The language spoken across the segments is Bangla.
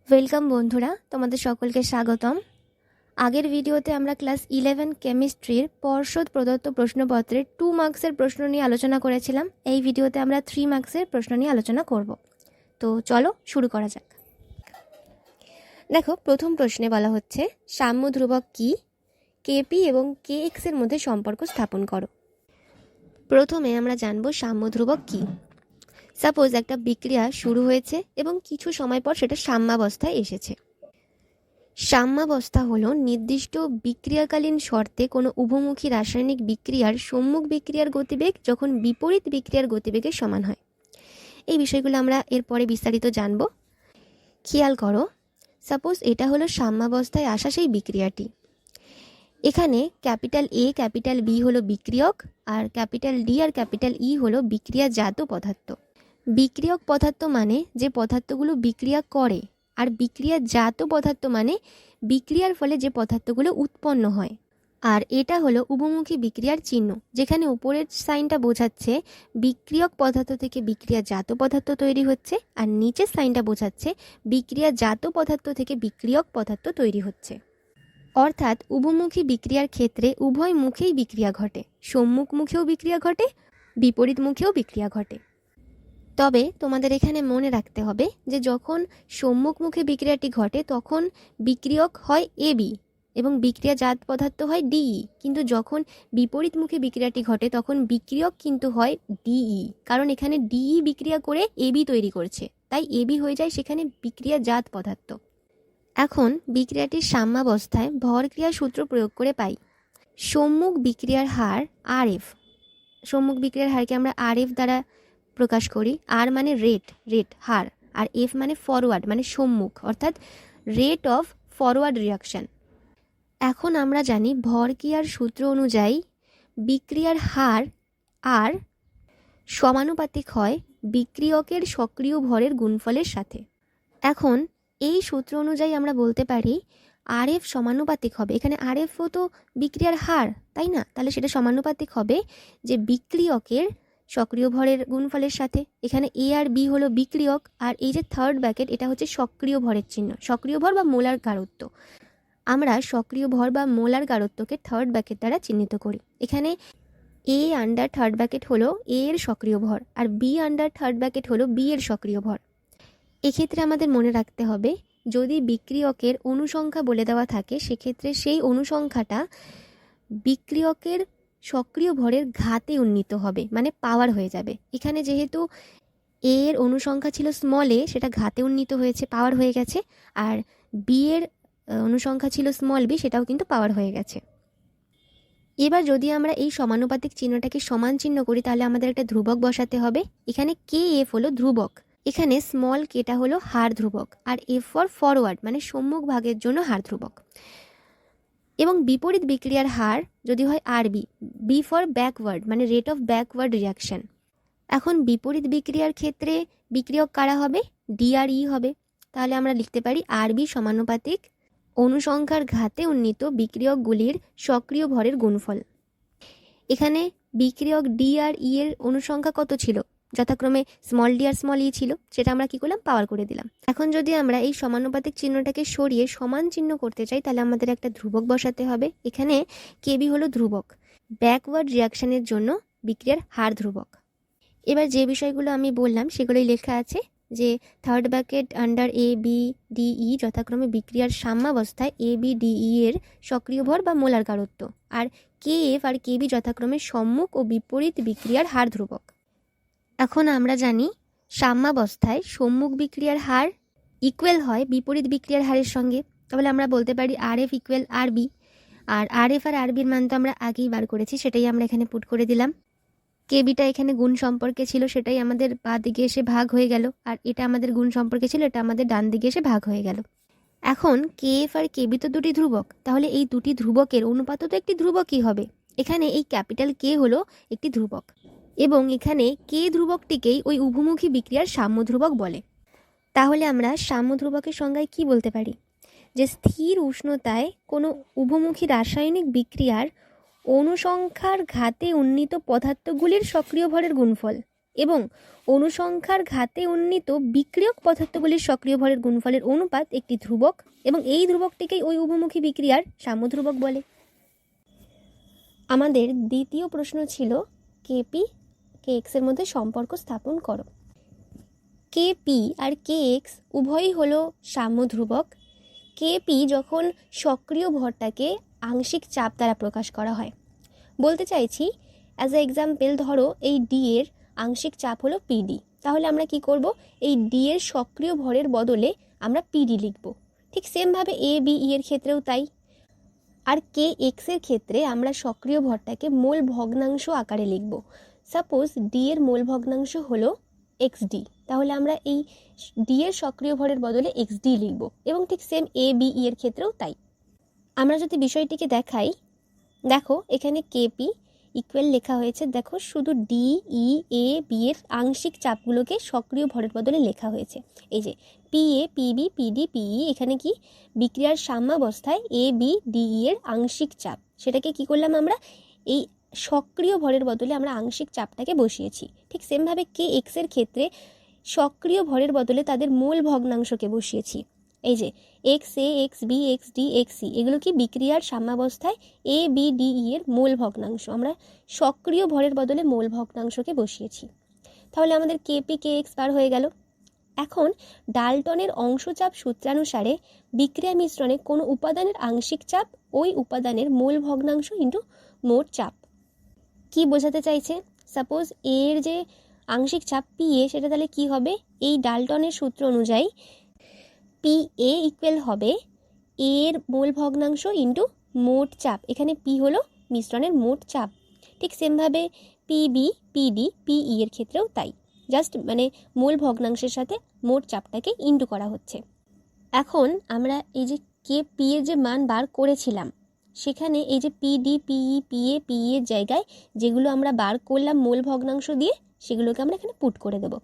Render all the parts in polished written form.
ওয়েলকাম বন্ধুরা, তোমাদের সকলকে স্বাগতম। আগের ভিডিওতে আমরা ক্লাস 11 কেমিস্ট্রির পর্ষদ প্রদত্ত প্রশ্নপত্রের 2 মার্কসের প্রশ্ন নিয়ে আলোচনা করেছিলাম। এই ভিডিওতে আমরা 3 মার্কসের প্রশ্ন নিয়ে আলোচনা করব। তো চলো শুরু করা যাক। দেখো, প্রথম প্রশ্নে বলা হচ্ছে সাম্য ধ্রুবক কি, কেপি এবং কে এক্স এর মধ্যে সম্পর্ক স্থাপন করো। প্রথমে আমরা জানব সাম্য ধ্রুবক কি। সাপোজ একটা বিক্রিয়া শুরু হয়েছে এবং কিছু সময় পর সেটা সাম্যাবস্থায় এসেছে। সাম্যাবস্থা হলো নির্দিষ্ট বিক্রিয়াকালীন শর্তে কোনো উভমুখী রাসায়নিক বিক্রিয়ার সম্মুখ বিক্রিয়ার গতিবেগ যখন বিপরীত বিক্রিয়ার গতিবেগের সমান হয়। এই বিষয়গুলো আমরা এরপরে বিস্তারিত জানব। খেয়াল করো, সাপোজ এটা হলো সাম্যাবস্থায় আসা সেই বিক্রিয়াটি। এখানে ক্যাপিটাল এ ক্যাপিটাল বি হলো বিক্রিয়ক, আর ক্যাপিটাল ডি আর ক্যাপিটাল ই হলো বিক্রিয়াজাত পদার্থ। বিক্রিয়ক পদার্থ মানে যে পদার্থগুলো বিক্রিয়া করে, আর বিক্রিয়াজাত পদার্থ মানে বিক্রিয়ার ফলে যে পদার্থগুলো উৎপন্ন হয়। আর এটা হলো উভমুখী বিক্রিয়ার চিহ্ন, যেখানে উপরের সাইনটা বোঝাচ্ছে বিক্রিয়ক পদার্থ থেকে বিক্রিয়াজাত পদার্থ তৈরি হচ্ছে, আর নিচের সাইনটা বোঝাচ্ছে বিক্রিয়াজাত পদার্থ থেকে বিক্রিয়ক পদার্থ তৈরি হচ্ছে। অর্থাৎ উভমুখী বিক্রিয়ার ক্ষেত্রে উভয় মুখেই বিক্রিয়া ঘটে, সম্মুখ মুখেও বিক্রিয়া ঘটে, বিপরীত মুখেও বিক্রিয়া ঘটে। তবে তোমাদের এখানে মনে রাখতে হবে যে যখন সম্মুখ মুখে বিক্রিয়াটি ঘটে তখন বিক্রিয়ক হয় এবি এবং বিক্রিয়াজাত পদার্থ হয় ডিই, কিন্তু যখন বিপরীত মুখে বিক্রিয়াটি ঘটে তখন বিক্রিয়ক কিন্তু হয় ডিই, কারণ এখানে ডিই বিক্রিয়া করে এবি তৈরি করছে, তাই এবি হয়ে যায় সেখানে বিক্রিয়াজাত পদার্থ। এখন বিক্রিয়াটির সাম্যাবস্থায় ভরক্রিয়া সূত্র প্রয়োগ করে পাই সম্মুখ বিক্রিয়ার হার আরএফ। সম্মুখ বিক্রিয়ার হারকে আমরা আরএফ দ্বারা প্রকাশ করি। আর মানে রেট হার, আর এফ মানে ফরওয়ার্ড মানে সম্মুখ, অর্থাৎ রেট অফ ফরওয়ার্ড রিয়াকশন। এখন আমরা জানি ভরক্রিয়ার সূত্র অনুযায়ী বিক্রিয়ার হার আর সমানুপাতিক হয় বিক্রিয়কের সক্রিয় ভরের গুণফলের সাথে। এখন এই সূত্র অনুযায়ী আমরা বলতে পারি আর এফ সমানুপাতিক হবে, এখানে আর এফও তো বিক্রিয়ার হার, তাই না? তাহলে সেটা সমানুপাতিক হবে যে বিক্রিয়কের সক্রিয় ভরের গুণফলের সাথে। এখানে এ আর বি হলো বিক্রিয়ক, আর এই যে থার্ড ব্র্যাকেট এটা হচ্ছে সক্রিয় ভরের চিহ্ন, সক্রিয় ভর বা মোলার গারত্ব। আমরা সক্রিয় ভর বা মোলার গারত্বকে থার্ড ব্র্যাকেট দ্বারা চিহ্নিত করি। এখানে এ আন্ডার থার্ড ব্র্যাকেট হলো এ এর সক্রিয় ভর, আর বি আন্ডার থার্ড ব্র্যাকেট হলো বি এর সক্রিয় ভর। এক্ষেত্রে আমাদের মনে রাখতে হবে যদি বিক্রিয়কের অনুসংখ্যা বলে দেওয়া থাকে সেক্ষেত্রে সেই অনুসংখ্যাটা বিক্রিয়কের সক্রিয় ভরের ঘাতে উন্নীত হবে, মানে পাওয়ার হয়ে যাবে। এখানে যেহেতু এ এর অনুসংখ্যা ছিল স্মল এ, সেটা ঘাতে উন্নীত হয়েছে, পাওয়ার হয়ে গেছে, আর বি এর অনুসংখ্যা ছিল স্মল বি, সেটাও কিন্তু পাওয়ার হয়ে গেছে। এবার যদি আমরা এই সমানুপাতিক চিহ্নটাকে সমান চিহ্ন করি তাহলে আমাদের একটা ধ্রুবক বসাতে হবে। এখানে কে এফ হলো ধ্রুবক, এখানে স্মল কেটা হলো হার ধ্রুবক, আর এফ ফর ফরওয়ার্ড মানে সম্মুখ ভাগের জন্য হার ধ্রুবক। এবং বিপরীত বিক্রিয়ার হার যদি হয় আর বি, বি ফর ব্যাকওয়ার্ড মানে রেট অফ ব্যাকওয়ার্ড রিয়াকশন। এখন বিপরীত বিক্রিয়ার ক্ষেত্রে বিক্রিয়ক কারা হবে? ডি আর ই হবে। তাহলে আমরা লিখতে পারি আর বি সমানুপাতিক অনুসংখ্যার ঘাতে উন্নীত বিক্রিয়কগুলির সক্রিয় ভরের গুণফল। এখানে বিক্রিয়ক ডি আর ই এর অনুসংখ্যা কত ছিল? যথাক্রমে স্মল ডি আর স্মল ই ছিল, সেটা আমরা কি করলাম? পাওয়ার করে দিলাম। এখন যদি আমরা এই সমানুপাতিক চিহ্নটাকে সরিয়ে সমান চিহ্ন করতে চাই তাহলে আমাদের একটা ধ্রুবক বসাতে হবে। এখানে কেবি হলো ধ্রুবক, ব্যাকওয়ার্ড রিয়াকশনের জন্য বিক্রিয়ার হার ধ্রুবক। এবার যে বিষয়গুলো আমি বললাম সেগুলোই লেখা আছে যে third bracket under A B D E যথাক্রমে বিক্রিয়ার সাম্যাবস্থায় এ বি ডি ই এর সক্রিয় ভর বা মোলার গারত্ব, আর কে এফ আর কেবি যথাক্রমে সম্মুখ ও বিপরীত বিক্রিয়ার হার ধ্রুবক। এখন আমরা জানি সাম্যাবস্থায় সম্মুখ বিক্রিয়ার হার ইকুয়াল হয় বিপরীত বিক্রিয়ার হারের সঙ্গে। তাহলে আমরা বলতে পারি আর এফ ইকুয়াল আর বি, আর আর এফ আর আর বির মান তো আমরা আগেই বার করেছি, সেটাই আমরা এখানে পুট করে দিলাম। কেবিটা এখানে গুণ সম্পর্কে ছিল, সেটাই আমাদের বাঁ দিকে এসে ভাগ হয়ে গেল, আর এটা আমাদের গুণ সম্পর্কে ছিল, এটা আমাদের ডান দিকে এসে ভাগ হয়ে গেল। এখন কে এফ আর কেবি তো দুটি ধ্রুবক, তাহলে এই দুটি ধ্রুবকের অনুপাতও তো একটি ধ্রুবকই হবে। এখানে এই ক্যাপিটাল কে হলো একটি ধ্রুবক, এবং এখানে কে ধ্রুবকটিকেই ওই উভমুখী বিক্রিয়ার সাম্য ধ্রুবক বলে। তাহলে আমরা সাম্য ধ্রুবকের সংজ্ঞায় কি বলতে পারি? যে স্থির উষ্ণতায় কোনো উভমুখী রাসায়নিক বিক্রিয়ার অনুসংখ্যার ঘাতে উন্নীত পদার্থগুলির সক্রিয় ভরের গুণফল। এবং অনুসংখ্যার ঘাতে উন্নীত বিক্রিয়ক পদার্থগুলির সক্রিয় ভরের গুণফলের অনুপাত একটি ধ্রুবক এবং এই ধ্রুবকটিকেই ওই উভমুখী বিক্রিয়ার সাম্য ধ্রুবক বলে। আমাদের দ্বিতীয় প্রশ্ন ছিল কেপি কেএক্স এর মধ্যে সম্পর্ক স্থাপন করো। কেপি আর কেএক্স উভয়ই হলো সাম্য ধ্রুবক। কেপি যখন সক্রিয় ভরটাকে আংশিক চাপ দ্বারা প্রকাশ করা হয়। বলতে চাইছি অ্যাজ এ এক্সাম্পল, ধরো এই ডি এর আংশিক চাপ হলো পিডি, তাহলে আমরা কি করব, এই ডি এর সক্রিয় ভরের বদলে আমরা পিডি লিখব। ঠিক সেমভাবে এ বি ই এর ক্ষেত্রেও তাই। আর কে এক্স এর ক্ষেত্রে আমরা সক্রিয় ভরটাকে মোল ভগ্নাংশ আকারে লিখব। সাপোজ ডি এর মোল ভগ্নাংশ হলো এক্স ডি, তাহলে আমরা এই ডি এর সক্রিয় ভরের বদলে এক্স ডি লিখব। এবং ঠিক সেম এ বি ই এর ক্ষেত্রেও তাই। আমরা যদি বিষয়টিকে দেখাই, দেখো এখানে কেপি ইকুয়াল লেখা হয়েছে, দেখো শুধু ডি ই এ বি এর আংশিক চাপগুলোকে সক্রিয় ভরের বদলে লেখা হয়েছে। এই যে পি এ পিবি পিডি পিই, এখানে কি বিক্রিয়ার সাম্যাবস্থায় এ বি ডিই এর আংশিক চাপ, সেটাকে কি করলাম আমরা এই সক্রিয় ভরের বদলে আমরা আংশিক চাপটাকে বসিয়েছি। ঠিক সেমভাবে কে এক্স এর ক্ষেত্রে সক্রিয় ভরের বদলে তাদের মূল ভগ্নাংশকে বসিয়েছি। এই যে x a x b x d x c, এগুলো কি বিক্রিয়ার সাম্যাবস্থায় এ বি ডিই এর মূল ভগ্নাংশ, আমরা সক্রিয় ভরের বদলে মূল ভগ্নাংশকে বসিয়েছি। তাহলে আমাদের কেপি কে এক্স বার হয়ে গেল। এখন ডাল্টনের অংশচাপ সূত্রানুসারে বিক্রিয়া মিশ্রণে কোনো উপাদানের আংশিক চাপ ওই উপাদানের মূল ভগ্নাংশ ইন্টু মোট চাপ। কি বোঝাতে চাইছে, সাপোজ এর যে আংশিক চাপ পি এ, সেটা তাহলে কি হবে, এই ডাল্টনের সূত্র অনুযায়ী পি এ ইকুয়াল হবে এর মূল ভগ্নাংশ ইন্টু মোট চাপ। এখানে পি হলো মিশ্রণের মোট চাপ। ঠিক সেমভাবে পিবি পিডি পিই এর ক্ষেত্রেও তাই, জাস্ট মানে মূল ভগ্নাংশের সাথে মোট চাপটাকে ইন্টু করা হচ্ছে। এখন আমরা এই যে কে পি এর যে মান বার করেছিলাম, সেখানে এই যে পিডি পিই পিএ পিই এর জায়গায় যেগুলো আমরা বার করলাম মূল ভগ্নাংশ দিয়ে, সেগুলোকে আমরা এখানে পুট করে দেব।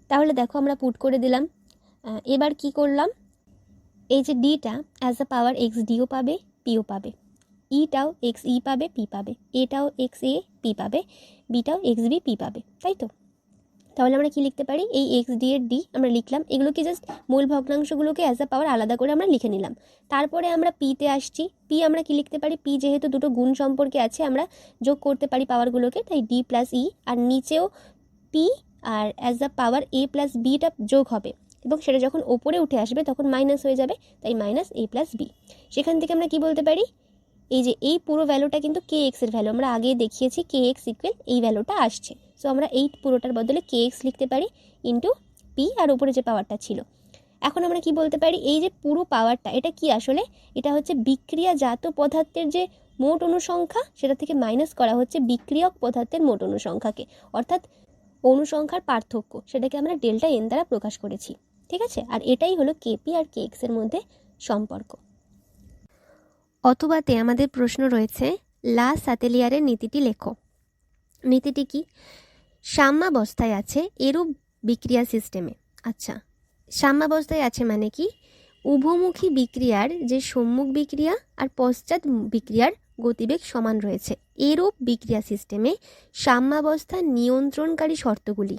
তাহলে দেখো আমরা পুট করে দিলাম। এবার কি করলাম, এই যে ডিটা as a power x DO পাবে, পিও পাবে, ইটাও এক্স ই পাবে, পি পাবে, এটাও এক্স এ পি পাবে, বিটাও এক্স বি পি পাবে, তাই তো। তাহলে আমরা কি লিখতে পারি, এই এক্স ডি এর ডি আমরা লিখলাম, এগুলোকে জাস্ট মূল ভগ্নাংশগুলোকে অ্যাজ আ পাওয়ার আলাদা করে আমরা লিখে নিলাম। তারপরে আমরা পিতে আসছি। পি আমরা কি লিখতে পারি, পি যেহেতু দুটো গুণ সম্পর্কে আছে, আমরা যোগ করতে পারি পাওয়ারগুলোকে, তাই ডি প্লাস ই, আর নিচেও পি আর অ্যাজ আ পাওয়ার এ প্লাস বিটা যোগ হবে, এবং সেটা যখন ওপরে উঠে আসবে তখন মাইনাস হয়ে যাবে, তাই মাইনাস এ প্লাস বি। সেখান থেকে আমরা কি বলতে পারি, এই যে এই পুরো ভ্যালুটা কিন্তু কে এক্স এর ভ্যালু, আমরা আগে দেখিয়েছি কে এক্স ইকুয়াল এই ভ্যালুটা আসছে। সো আমরা এই পুরোটার বদলে কে এক্স লিখতে পারি ইন্টু পি আর উপরে যে পাওয়ারটা ছিল। এখন আমরা কি বলতে পারি, এই যে পুরো পাওয়ারটা এটা কি আসলে, এটা হচ্ছে বিক্রিয়াজাত পদার্থের যে মোট অনুসংখ্যা, সেটা থেকে মাইনাস করা হচ্ছে বিক্রিয়ক পদার্থের মোট অনুসংখ্যাকে, অর্থাৎ অনুসংখ্যার পার্থক্য, সেটাকে আমরা ডেল্টা এন দ্বারা প্রকাশ করেছি। ঠিক আছে, আর এটাই হলো কেপি আর কে এক্স এর মধ্যে সম্পর্ক। অথবাতে আমাদের প্রশ্ন রয়েছে, লা সাতেলিয়ারের নীতিটি লেখো। নীতিটি কি, সাম্যাবস্থায় আছে এরূপ বিক্রিয়া সিস্টেমে। আচ্ছা, সাম্যাবস্থায় আছে মানে কি, উভমুখী বিক্রিয়ার যে সম্মুখ বিক্রিয়া আর পশ্চাৎ বিক্রিয়ার গতিবেগ সমান রয়েছে, এরূপ বিক্রিয়া সিস্টেমে সাম্যাবস্থা নিয়ন্ত্রণকারী শর্তগুলি,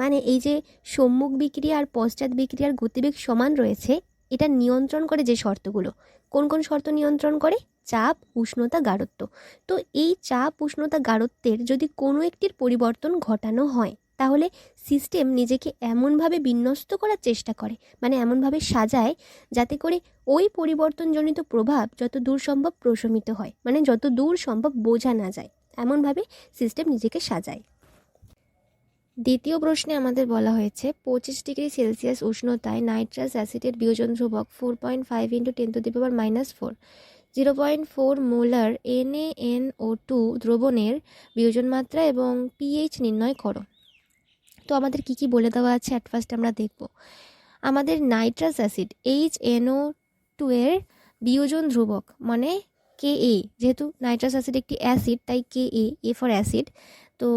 মানে এই যে সম্মুখ বিক্রিয়া আর পশ্চাৎ বিক্রিয়ার গতিবেগ সমান রয়েছে, এটা নিয়ন্ত্রণ করে যে শর্তগুলো, কোন কোন শর্ত নিয়ন্ত্রণ করে, চাপ, উষ্ণতা, গাঢ়ত্ব। তো এই চাপ, উষ্ণতা, গাঢ়ত্বের যদি কোনো একটির পরিবর্তন ঘটানো হয়, তাহলে সিস্টেম নিজেকে এমনভাবে বিন্যস্ত করার চেষ্টা করে, মানে এমনভাবে সাজায় যাতে করে ওই পরিবর্তনজনিত প্রভাব যত দূর সম্ভব প্রশমিত হয়, মানে যত দূর সম্ভব বোঝা না যায়, এমনভাবে সিস্টেম নিজেকে সাজায়। দ্বিতীয় প্রশ্নে আমাদের বলা হয়েছে 25 ডিগ্রি সেলসিয়াস উষ্ণতায় নাইট্রাস অ্যাসিডের বিয়োজন ধ্রুবক 4.5 × 10⁻⁻4, 0.4 মোলার NaNO2 দ্রবণের বিয়োজন মাত্রা এবং পিএইচ নির্ণয় করো। তো আমাদের কি কি বলে দেওয়া আছে, অ্যাট ফার্স্ট আমরা দেখব। আমাদের নাইট্রাস অ্যাসিড HNO2 এর বিয়োজন ধ্রুবক মানে Ka, যেহেতু নাইট্রাস অ্যাসিড একটি অ্যাসিড তাই Ka, এ ফর অ্যাসিড, তো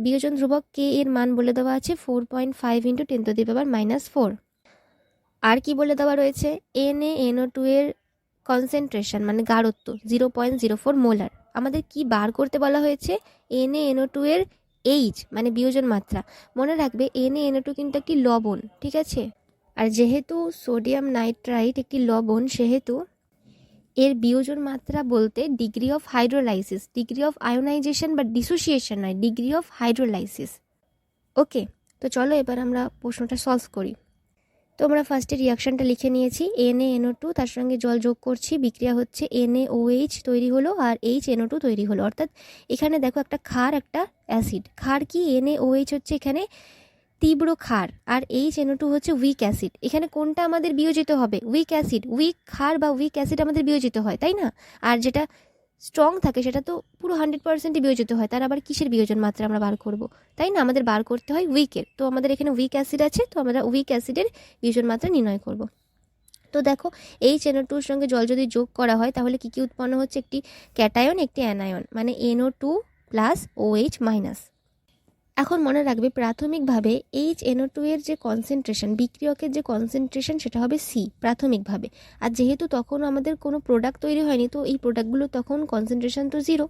বিয়োজন ধ্রুবক K এর মান বলে দেওয়া আছে 4.5 × 10⁻⁻4। আর কি বলে দেওয়া রয়েছে, NaNO2 এর কনসেন্ট্রেশন মানে গাঢ়ত্ব 0.04 মোলার। আমাদের কি বার করতে বলা হয়েছে, NaNO2 এর এইচ মানে বিয়োজন মাত্রা। মনে রাখবে NaNO2 কিন্তু একটি লবণ, ঠিক আছে। আর যেহেতু সোডিয়াম নাইট্রাইট একটি লবণ, সেহেতু এর বিয়োজন মাত্রা বলতে degree of hydrolysis, degree of ionization বা ডিসোসিয়েশন নয়, ডিগ্রি অফ হাইড্রোলাইসিস। ওকে, তো চলো এবার আমরা প্রশ্নটা সলভ করি। তো আমরা ফার্স্টে রিয়াকশানটা লিখে নিয়েছি, NaNO2 তার সঙ্গে জল যোগ করছি, বিক্রিয়া হচ্ছে, NaOH তৈরি হলো আর HNO2 তৈরি হলো। অর্থাৎ এখানে দেখো একটা ক্ষার একটা অ্যাসিড। ক্ষার কি? NaOH হচ্ছে এখানে তীব্র ক্ষার, আর HNO2 হচ্ছে উইক অ্যাসিড। এখানে কোনটা আমাদের বিয়োজিত হবে? Week acid. উইক ক্ষার বা উইক অ্যাসিড আমাদের বিয়োজিত হয়, তাই না? আর যেটা স্ট্রং থাকে সেটা তো পুরো 100%ই বিয়োজিত হয়। তার আবার কিসের বিয়োজন মাত্রা আমরা বার করব, তাই না? আমাদের বার করতে হয় উইকের। তো আমাদের এখানে উইক অ্যাসিড আছে, তো আমরা উইক অ্যাসিডের বিয়োজন মাত্রা নির্ণয় করব। তো দেখো HNO2-র সঙ্গে জল যদি যোগ করা হয় তাহলে কি কি উৎপন্ন হচ্ছে? একটি ক্যাটায়ন, একটি অ্যানায়ন, মানে NO2 প্লাস OH মাইনাস। এখন মনে রাখবে প্রাথমিকভাবে HNO2 এর যে কনসেন্ট্রেশন, বিক্রিয়কের যে কনসেন্ট্রেশন, সেটা হবে C প্রাথমিকভাবে। আর যেহেতু তখন আমাদের কোনো প্রোডাক্ট তৈরি হয়নি, তো এই প্রোডাক্টগুলো তখন কনসেন্ট্রেশন তো 0।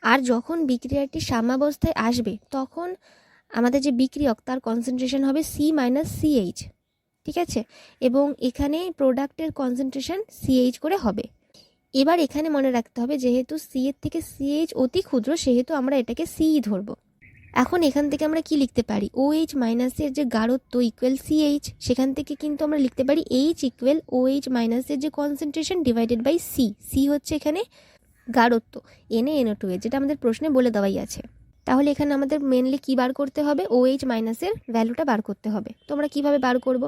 আর যখন বিক্রিয়াটি সাম্যাবস্থায় আসবে তখন আমাদের যে বিক্রিয়ক তার কনসেন্ট্রেশন হবে C মাইনাস CH, ঠিক আছে। এবং এখানে প্রোডাক্টের কনসেন্ট্রেশন CH করে হবে। এবার এখানে মনে রাখতে হবে যেহেতু C এর থেকে CH অতি ক্ষুদ্র, সেহেতু আমরা এটাকে C ধরবো। এখন এখান থেকে আমরা কি লিখতে পারি? OH মাইনাসের যে গাঢ়ত্ব ইকুয়াল CH, সেখান থেকে কিন্তু আমরা লিখতে পারি H ইকুয়াল OH মাইনাসের যে concentration divided by C। C হচ্ছে এখানে গাঢ়ত্ব NaNO2 এর, যেটা আমাদের প্রশ্নে বলে দেওয়াই আছে। তাহলে এখানে আমাদের মেনলি কি বার করতে হবে? OH মাইনাসের ভ্যালুটা বার করতে হবে। তো আমরা কীভাবে বার করব?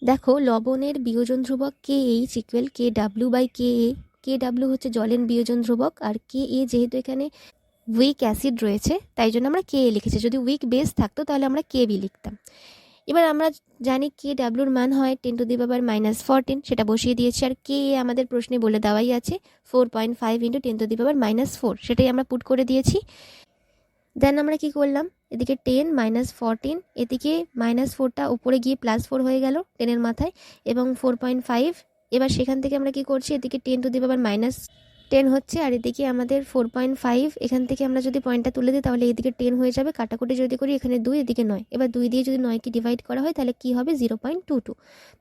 দেখো লবণের বিয়োজন ধ্রুবক KH equal KW by KA। KW হচ্ছে জলের বিয়োজন ধ্রুবক, আর KA যেহেতু এখানে উইক অ্যাসিড রয়েছে তাই জন্য আমরা KA লিখেছি। যদি উইক বেস থাকতো তাহলে আমরা KB লিখতাম। এবার আমরা জানি KWর মান হয় 10⁻⁻14, সেটা বসিয়ে দিয়েছি। আর KA আমাদের প্রশ্নে বলে দেওয়াই আছে 4.5 × 10⁻⁻4, সেটাই আমরা পুট করে দিয়েছি। দেন আমরা কি করলাম? এদিকে 10 - 14, এদিকে -4টা উপরে গিয়ে +4 হয়ে গেল 10-এর মাথায়, এবং 4.5। এবার সেখান থেকে আমরা কি করছি? এদিকে 10⁻⁻10 হচ্ছে, আর এদিকে আমাদের 4.5। এখান থেকে আমরা যদি পয়েন্টটা তুলে দিই তাহলে এদিকে 10 হয়ে যাবে। কাটাকুটি যদি করি, এখানে 2, এদিকে 9। এবার 2 দিয়ে যদি 9কে ডিভাইড করা হয় তাহলে কি হবে? 0.22।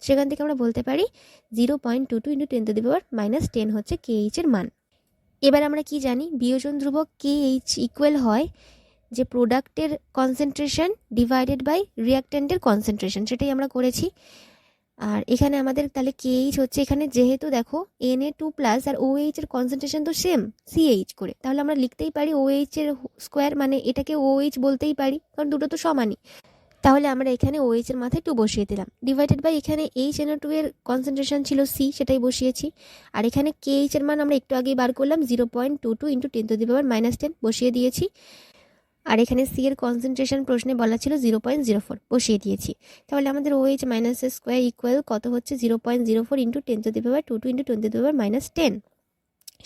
সেখান থেকে আমরা বলতে পারি 0.22 × 10⁻⁻10 হচ্ছে KH এর মান। এবার আমরা কি জানি? বিয়োজন ধ্রুবক KH ইকুয়াল হয় যে প্রোডাক্টের কনসেন্ট্রেশন ডিভাইডেড বাই রিয়াক্ট্যান্টের কনসেন্ট্রেশন, সেটাই আমরা করেছি। আর এখানে আমাদের তাহলে KH হচ্ছে, এখানে যেহেতু দেখো Na2 প্লাস আর OH এর কনসেন্ট্রেশন তো সেম CH করে, তাহলে আমরা লিখতেই পারি OH এর স্কোয়ার, মানে এটাকে OH বলতেই পারি, কারণ দুটো তো সমানই। তাহলে আমরা এখানে OH এর মাথায় 2 বসিয়ে দিলাম, ডিভাইডেড বাই এখানে HNO2 এর কনসেন্ট্রেশন ছিল C, সেটাই বসিয়েছি। আর এখানে KH এর মান আমরা একটু আগেই বার করলাম 0.22 × 10⁻⁻10 বসিয়ে দিয়েছি। আর এখানে C এর কনসেন্ট্রেশন প্রশ্নে বলা ছিল 0.04, বসিয়ে দিয়েছি। তাহলে আমাদের OH মাইনাস স্কোয়ার ইকুয়াল কত হচ্ছে? 0.04 × 10⁻22 × 10⁻10।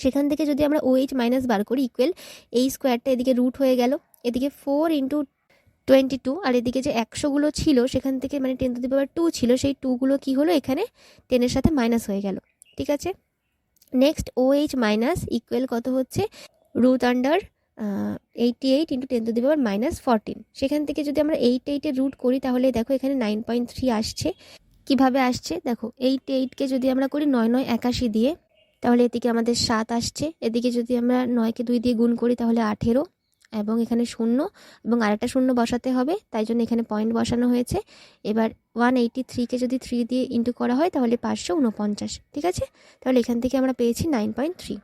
সেখান থেকে যদি আমরা OH মাইনাস বার করি ইকুয়াল, এই স্কোয়ারটা এদিকে রুট হয়ে গেল, এদিকে 4 × 22, আর এদিকে যে 100গুলো ছিল সেখান থেকে, মানে 10⁻2 ছিল, সেই 2গুলো কি হলো? এখানে 10-এর সাথে মাইনাস হয়ে গেল, ঠিক আছে। নেক্সট OH মাইনাস ইকুয়াল কত হচ্ছে? √88 × 10⁻⁻14। সেখান থেকে যদি আমরা 88-এর রুট করি তাহলে দেখো এখানে 9.3 আসছে। কিভাবে আসছে দেখো, 88কে যদি আমরা করি 9 9 81 দিয়ে, তাহলে এদিকে আমাদের 7 আসছে। এদিকে যদি আমরা 9কে 2 দিয়ে গুণ করি তাহলে 18, এবং এখানে 0 এবং আরেকটা 0 বসাতে হবে, তাই জন্য এখানে পয়েন্ট বসানো হয়েছে। এবার 183কে যদি 3 দিয়ে ইন্টু করা হয় তাহলে 549, ঠিক আছে। তাহলে এখান থেকে আমরা পেয়েছি 9.3।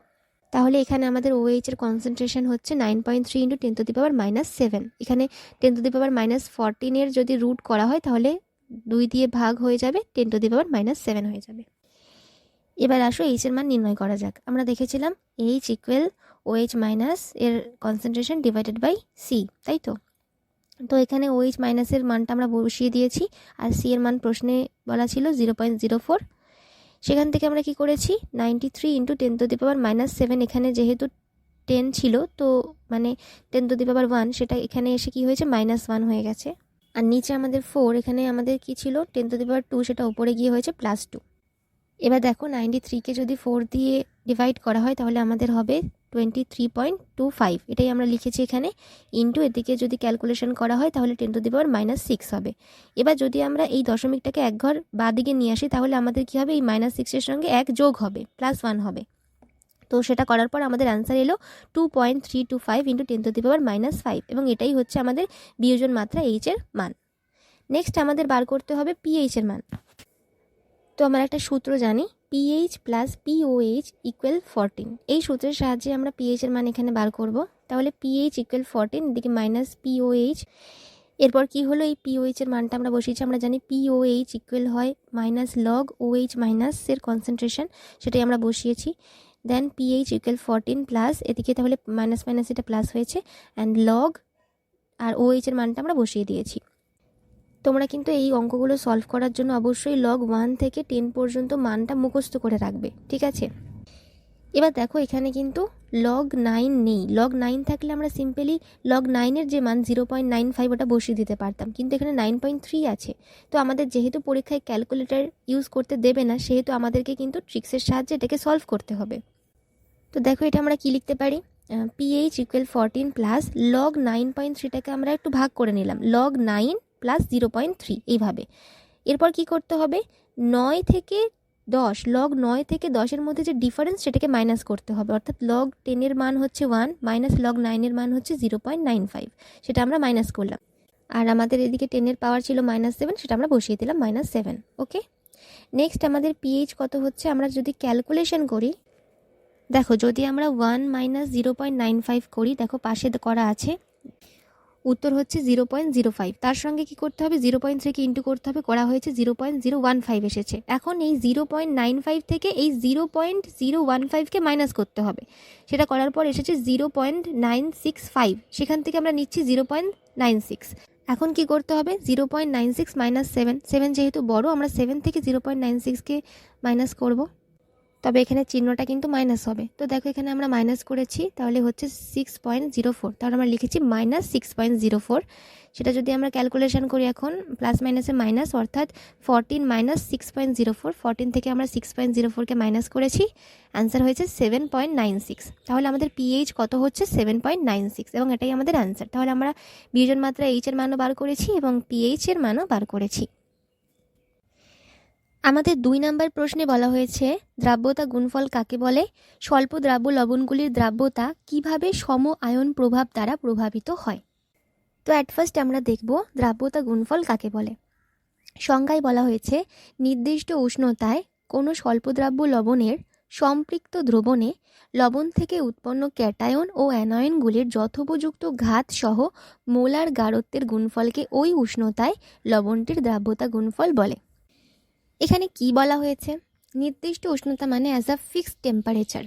তাহলে এখানে আমাদের OH এর কনসেন্ট্রেশন হচ্ছে 9.3 × 10⁻⁻7। এখানে 10⁻⁻14 এর যদি রুট করা হয় তাহলে 2 দিয়ে ভাগ হয়ে যাবে, 10⁻⁻7 হয়ে যাবে। এবার আসো H এর মান নির্ণয় করা যাক। আমরা দেখেছিলাম H ইকুয়াল OH মাইনাস এর কনসেন্ট্রেশন ডিভাইডেড বাই C, তাই তো। তো এখানে OH মাইনাসের মানটা আমরা বসিয়ে দিয়েছি, আর C এর মান প্রশ্নে বলা ছিল 0.04। সেখান থেকে আমরা কি করেছি? 93 × 10⁻⁻7, এখানে যেহেতু 10 ছিল তো মানে 10⁻1, সেটা এখানে এসে কি হয়েছে? -1 হয়ে গেছে। আর নিচে আমাদের 4, এখানে আমাদের কি ছিল? 10⁻2, সেটা উপরে গিয়ে হয়েছে +2। এবার দেখো 93কে যদি 4 দিয়ে ডিভাইড করা হয় তাহলে আমাদের হবে 23.25, এটাই আমরা লিখেছি এখানে, ইন্টু এদিকে যদি ক্যালকুলেশন করা হয় তাহলে 10⁻⁻6 হবে। এবার যদি আমরা এই দশমিকটাকে এক ঘর বাঁ দিকে নিয়ে আসি তাহলে আমাদের কী হবে, এই -6-এর সঙ্গে 1 যোগ হবে, +1 হবে। তো সেটা করার পর আমাদের অ্যান্সার এলো 2.325 ইন্টু 10⁻⁻5, এবং এটাই হচ্ছে আমাদের বিয়োজন মাত্রা এইচ এর মান। নেক্সট আমাদের বার করতে হবে পিএইচ এর মান। তো আমরা একটা সূত্র জানি, পিএইচ প্লাস পিওএইচ ইকুয়াল 14। এই সূত্রের সাহায্যে আমরা পিএইচ এর মান এখানে বার করব। তাহলে পিএইচ ইকুয়াল 14, এদিকে মাইনাস পিওএইচ। এরপর কি হলো, এই পিওএইচ এর মানটা আমরা বসিয়েছি। আমরা জানি পিওএইচ ইকুয়াল হয় মাইনাস লগ ওএইচ মাইনাসের কনসেন্ট্রেশন, সেটাই আমরা বসিয়েছি। দেন পিএইচ ইকুয়াল 14 প্লাস, এদিকে তাহলে মাইনাস মাইনাস এটা প্লাস হয়েছে, অ্যান্ড লগ আর ওএইচ এর মানটা আমরা বসিয়ে দিয়েছি। তোমরা কিন্তু এই অঙ্কগুলো সলভ করার জন্য অবশ্যই লগ 1 থেকে 10 পর্যন্ত মানটা মুখস্থ করে রাখবে, ঠিক আছে? এবার দেখো এখানে কিন্তু লগ 9 নেই। লগ 9 থাকলে আমরা সিম্পলি লগ 9-এর যে মান 0.95 ওটা বসিয়ে দিতে পারতাম, কিন্তু এখানে 9.3 আছে। তো আমাদের যেহেতু পরীক্ষায় ক্যালকুলেটর ইউজ করতে দেবে না, সেহেতু আমাদেরকে কিন্তু ট্রিক্সের সাহায্যে এটাকে সলভ করতে হবে। তো দেখো এটা আমরা কি লিখতে পারি, পিএইচ ইকুয়াল 14 প্লাস লগ 9.3টাকে আমরা একটু ভাগ করে নিলাম, লগ 9 প্লাস 0.3 এইভাবে। এরপর কি করতে হবে, 9 থেকে 10, লগ 9 থেকে 10-এর মধ্যে যে ডিফারেন্স সেটাকে মাইনাস করতে হবে, অর্থাৎ লগ 10-এর মান হচ্ছে 1 মাইনাস লগ 9-এর মান হচ্ছে 0.95, সেটা আমরা মাইনাস করলাম। আর আমাদের এদিকে 10-এর পাওয়ার ছিল -7, সেটা আমরা বসিয়ে দিলাম -7। ওকে, নেক্সট আমাদের পিএইচ কত হচ্ছে, আমরা যদি ক্যালকুলেশন করি, দেখো যদি আমরা 1 মাইনাস 0.95 করি, দেখো পাশে করা আছে, উত্তর হচ্ছে 0.05। তার সঙ্গে কি করতে হবে, 0.3কে ইন্টু করতে হবে, করা হয়েছে 0.015 এসেছে। এখন এই 0.95 থেকে এই 0.015কে মাইনাস করতে হবে, সেটা করার পর এসেছে 0.965, সেখান থেকে আমরা নিচ্ছি 0.96। এখন কি করতে হবে, 0.96 মাইনাস 7 যেহেতু বড়, আমরা 7 থেকে 0.96কে মাইনাস করব, তবে এখানে চিহ্নটা কিন্তু মাইনাস হবে। তো দেখো এখানে আমরা মাইনাস করেছি, তাহলে হচ্ছে 6.04, তাহলে আমরা লিখেছি -6.04। সেটা যদি আমরা ক্যালকুলেশন করি এখন, প্লাস মাইনাসে মাইনাস, অর্থাৎ 14 মাইনাস 6.04, 14 থেকে আমরা 6.04কে মাইনাস করেছি, অ্যান্সার হয়েছে 7.96। তাহলে আমাদের পিএইচ কত হচ্ছে, 7.96, এবং এটাই আমাদের অ্যান্সার। তাহলে আমরা বিয়োজন মাত্রা এইচ এর মানও বার করেছি এবং পিএইচ এর মানও বার করেছি। আমাদের 2 নম্বর প্রশ্নে বলা হয়েছে দ্রাব্যতা গুণফল কাকে বলে, স্বল্প দ্রাব্য লবণগুলির দ্রাব্যতা কিভাবে সম আয়ন প্রভাব দ্বারা প্রভাবিত হয়। তো অ্যাট ফার্স্ট আমরা দেখব দ্রাব্যতা গুণফল কাকে বলে। সংজ্ঞায় বলা হয়েছে, নির্দিষ্ট উষ্ণতায় কোনো স্বল্পদ্রাব্য লবণের সম্পৃক্ত দ্রবণে লবণ থেকে উৎপন্ন ক্যাটায়ন ও অ্যানায়নগুলির যথোপযুক্ত ঘাত সহ মোলার গাঢ়ত্বের গুণফলকে ওই উষ্ণতায় লবণটির দ্রাব্যতা গুণফল বলে। এখানে কি বলা হয়েছে, নির্দিষ্ট উষ্ণতা মানে অ্যাজ আ ফিক্সড টেম্পারেচার।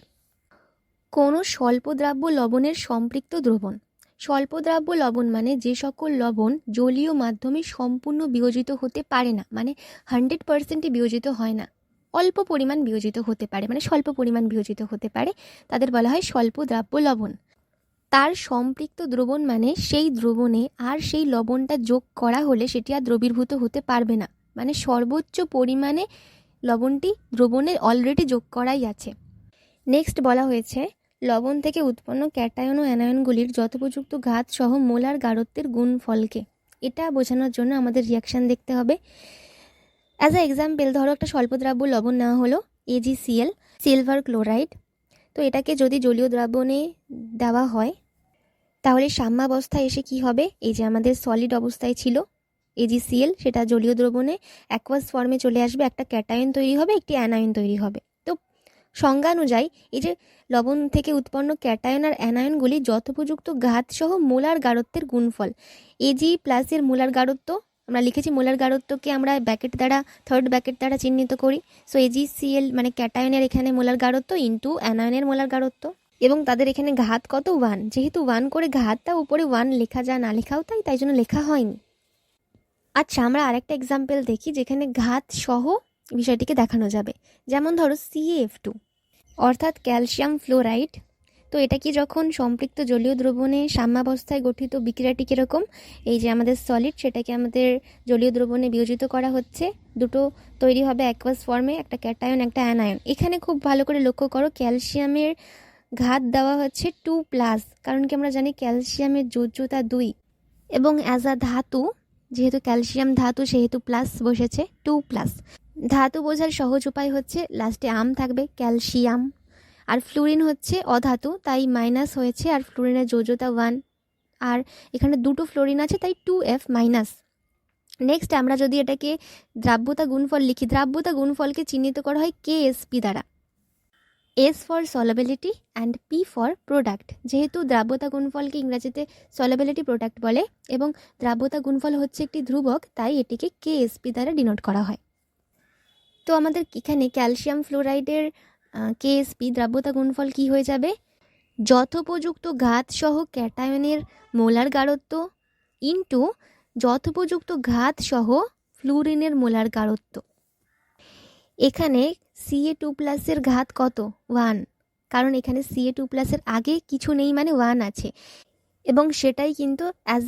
কোনো স্বল্পদ্রাব্য লবণের সম্পৃক্ত দ্রবণ, স্বল্পদ্রাব্য লবণ মানে যে সকল লবণ জলীয় মাধ্যমে সম্পূর্ণ বিয়োজিত হতে পারে না, মানে 100%ই বিয়োজিত হয় না, অল্প পরিমাণ বিয়োজিত হতে পারে, মানে স্বল্প পরিমাণ বিয়োজিত হতে পারে, তাদের বলা হয় স্বল্পদ্রাব্য লবণ। তার সম্পৃক্ত দ্রবণ মানে সেই দ্রবণে আর সেই লবণটা যোগ করা হলে সেটি আর দ্রবীভূত হতে পারবে না, মানে সর্বোচ্চ পরিমাণে লবণটি দ্রবণে অলরেডি যোগ করাই আছে। নেক্সট বলা হয়েছে, লবণ থেকে উৎপন্ন ক্যাটায়ন ও অ্যানায়নগুলির যথোপযুক্ত ঘাত সহ মোলার গাঢ়ত্বের গুণফলকে। এটা বোঝানোর জন্য আমাদের রিয়াকশান দেখতে হবে। অ্যাজ আ এক্সাম্পল ধরো একটা স্বল্পদ্রাব্য লবণ নেওয়া হলো AgCl, সিলভার ক্লোরাইড। তো এটাকে যদি জলীয় দ্রাবণে দেওয়া হয় তাহলে সাম্যাবস্থায় এসে কি হবে, এই যে আমাদের সলিড অবস্থায় ছিল AgCl, সেটা জলীয় দ্রবণে অ্যাকুয়াস ফর্মে চলে আসবে, একটা ক্যাটায়ন তৈরি হবে, একটি অ্যানায়ন তৈরি হবে। তো সংজ্ঞা অনুযায়ী এই যে লবণ থেকে উৎপন্ন ক্যাটায়ন আর অ্যানায়নগুলি যথোপযুক্ত ঘাত সহ মোলার গাঢ়ত্বের গুণফল, Ag প্লাসের মোলার গাঢ়ত্ব আমরা লিখেছি, মোলার গাঢ়ত্বকে আমরা ব্র্যাকেট দ্বারা, থার্ড ব্র্যাকেট দ্বারা চিহ্নিত করি। সো AgCl মানে ক্যাটায়নের এখানে মোলার গাঢ়ত্ব ইন্টু অ্যানায়নের মোলার গাঢ়ত্ব, এবং তাদের এখানে ঘাত কত 1, যেহেতু 1 করে ঘাতটা উপরে 1 লেখা যা না লেখাও তাই জন্য লেখা হয়নি। আচ্ছা, আমরা আরেকটা এক্সাম্পল দেখি যেখানে ঘাত সহ বিষয়টিকে দেখানো যাবে। যেমন ধরো CaF2 অর্থাৎ ক্যালসিয়াম ফ্লোরাইড। তো এটা কি যখন সম্পৃক্ত জলীয় দ্রবণে সাম্যাবস্থায় গঠিত বিক্রিয়াটি কীরকম, এই যে আমাদের সলিড সেটাকে আমাদের জলীয় দ্রবণে বিয়োজিত করা হচ্ছে, দুটো তৈরি হবে অ্যাকুয়াস ফর্মে, একটা ক্যাটায়ন একটা অ্যানায়ন। এখানে খুব ভালো করে লক্ষ্য করো, ক্যালসিয়ামের ঘাত দেওয়া হচ্ছে 2+, কারণ কি আমরা জানি ক্যালসিয়ামের যোজ্যতা 2 এবং অ্যাজ আ ধাতু, যেহেতু ক্যালসিয়াম ধাতু সেহেতু প্লাস বসেছে 2+। ধাতু বোঝার সহজ উপায় হচ্ছে লাস্টে আম থাকবে, ক্যালসিয়াম। আর ফ্লুরিন হচ্ছে অধাতু, তাই মাইনাস হয়েছে, আর ফ্লুরিনের যোজ্যতা 1, আর এখানে দুটো ফ্লোরিন আছে তাই 2F-। নেক্সট আমরা যদি এটাকে দ্রাব্যতা গুণফল লিখি, দ্রাব্যতা গুণফলকে চিহ্নিত করা হয় KSP দ্বারা। S for solubility and P for product. যেহেতু দ্রাব্যতা গুণফলকে ইংরেজিতে সলিবিলিটি প্রোডাক্ট বলে এবং দ্রাব্যতা গুণফল হচ্ছে একটি ধ্রুবক, তাই এটিকে KSP দ্বারা ডিনোট করা হয়। তো আমাদের এখানে ক্যালসিয়াম ফ্লোরাইডের KSP দ্রাব্যতা গুণফল কি হয়ে যাবে? যথোপযুক্ত ঘাত সহ ক্যাটায়নের মোলার গাঢ়ত্ব ইন্টু যথোপযুক্ত ঘাত সহ ফ্লুরিনের মোলার গাঢ়ত্ব। এখানে Ca2+ এর ঘাত কত? 1, কারণ এখানে Ca2+ এর আগে কিছু নেই, মানে 1 আছে, এবং সেটাই কিন্তু অ্যাজ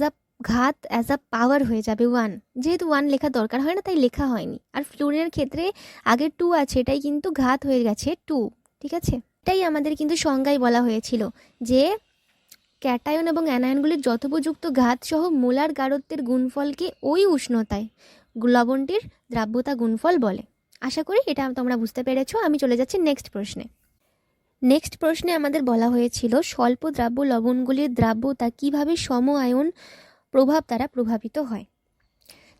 আ পাওয়ার হয়ে যাবে 1। যেহেতু 1 লেখা দরকার হয় না তাই লেখা হয়নি। আর ফ্লুরিনের ক্ষেত্রে আগে 2 আছে, এটাই কিন্তু ঘাত হয়ে গেছে 2, ঠিক আছে? এটাই আমাদের কিন্তু সংজ্ঞায় বলা হয়েছিল যে ক্যাটায়ন এবং অ্যানায়নগুলির যথোপযুক্ত ঘাত সহ মোলার গাঢ়ত্বের গুণফলকে ওই উষ্ণতায় লবণটির দ্রাব্যতা গুণফল বলে। আশা করি এটা তোমরা বুঝতে পেরেছো। আমি চলে যাচ্ছি নেক্সট প্রশ্নে। নেক্সট প্রশ্নে আমাদের বলা হয়েছিল স্বল্প দ্রাব্য লবণগুলির দ্রাব্যতা কিভাবে সম আয়ন প্রভাব দ্বারা প্রভাবিত হয়।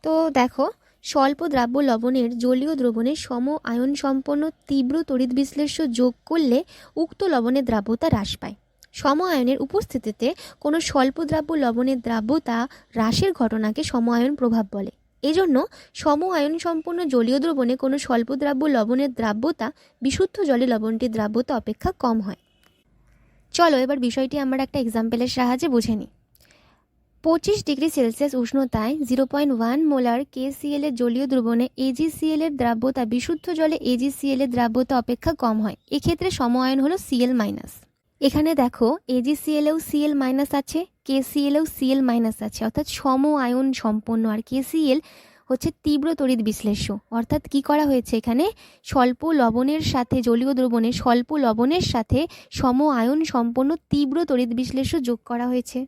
তো দেখো, স্বল্প দ্রাব্য লবণের জলীয় দ্রবণে সম আয়ন সম্পন্ন তীব্র তড়িৎ বিশ্লেষ্য যোগ করলে উক্ত লবণের দ্রাব্যতা হ্রাস পায়। সম আয়নের উপস্থিতিতে কোনো স্বল্প দ্রাব্য লবণের দ্রাব্যতা হ্রাসের ঘটনাকে সম আয়ন প্রভাব বলে। এজন্য সম আয়ন সম্পন্ন জলীয় দ্রবণে কোনো স্বল্প দ্রাব্য লবণের দ্রাব্যতা বিশুদ্ধ জলে লবণটির দ্রাব্যতা অপেক্ষা কম হয়। চলো এবার বিষয়টি আমরা একটা এক্সাম্পলের সাহায্যে বুঝে নিই। 25 ডিগ্রি সেলসিয়াস উষ্ণতায় 0.1 মোলার KCl এর জলীয় দ্রবণে AgCl এর দ্রাব্যতা বিশুদ্ধ জলে AgCl এর দ্রাব্যতা অপেক্ষা কম হয়। এক্ষেত্রে সম আয়ন হলো Cl-। এখানে দেখো AgCl এও Cl- আছে, KCl এও Cl- আছে, অর্থাৎ সম আয়ন সম্পন্ন। আর KCl হচ্ছে তীব্র তড়িৎ বিশ্লেষ্য, অর্থাৎ কি করা হয়েছে এখানে স্বল্প লবণের সাথে জলীয় দ্রবণে স্বল্প লবণের সাথে সম আয়ন সম্পন্ন তীব্র তড়িৎ বিশ্লেষ্য যোগ করা হয়েছে।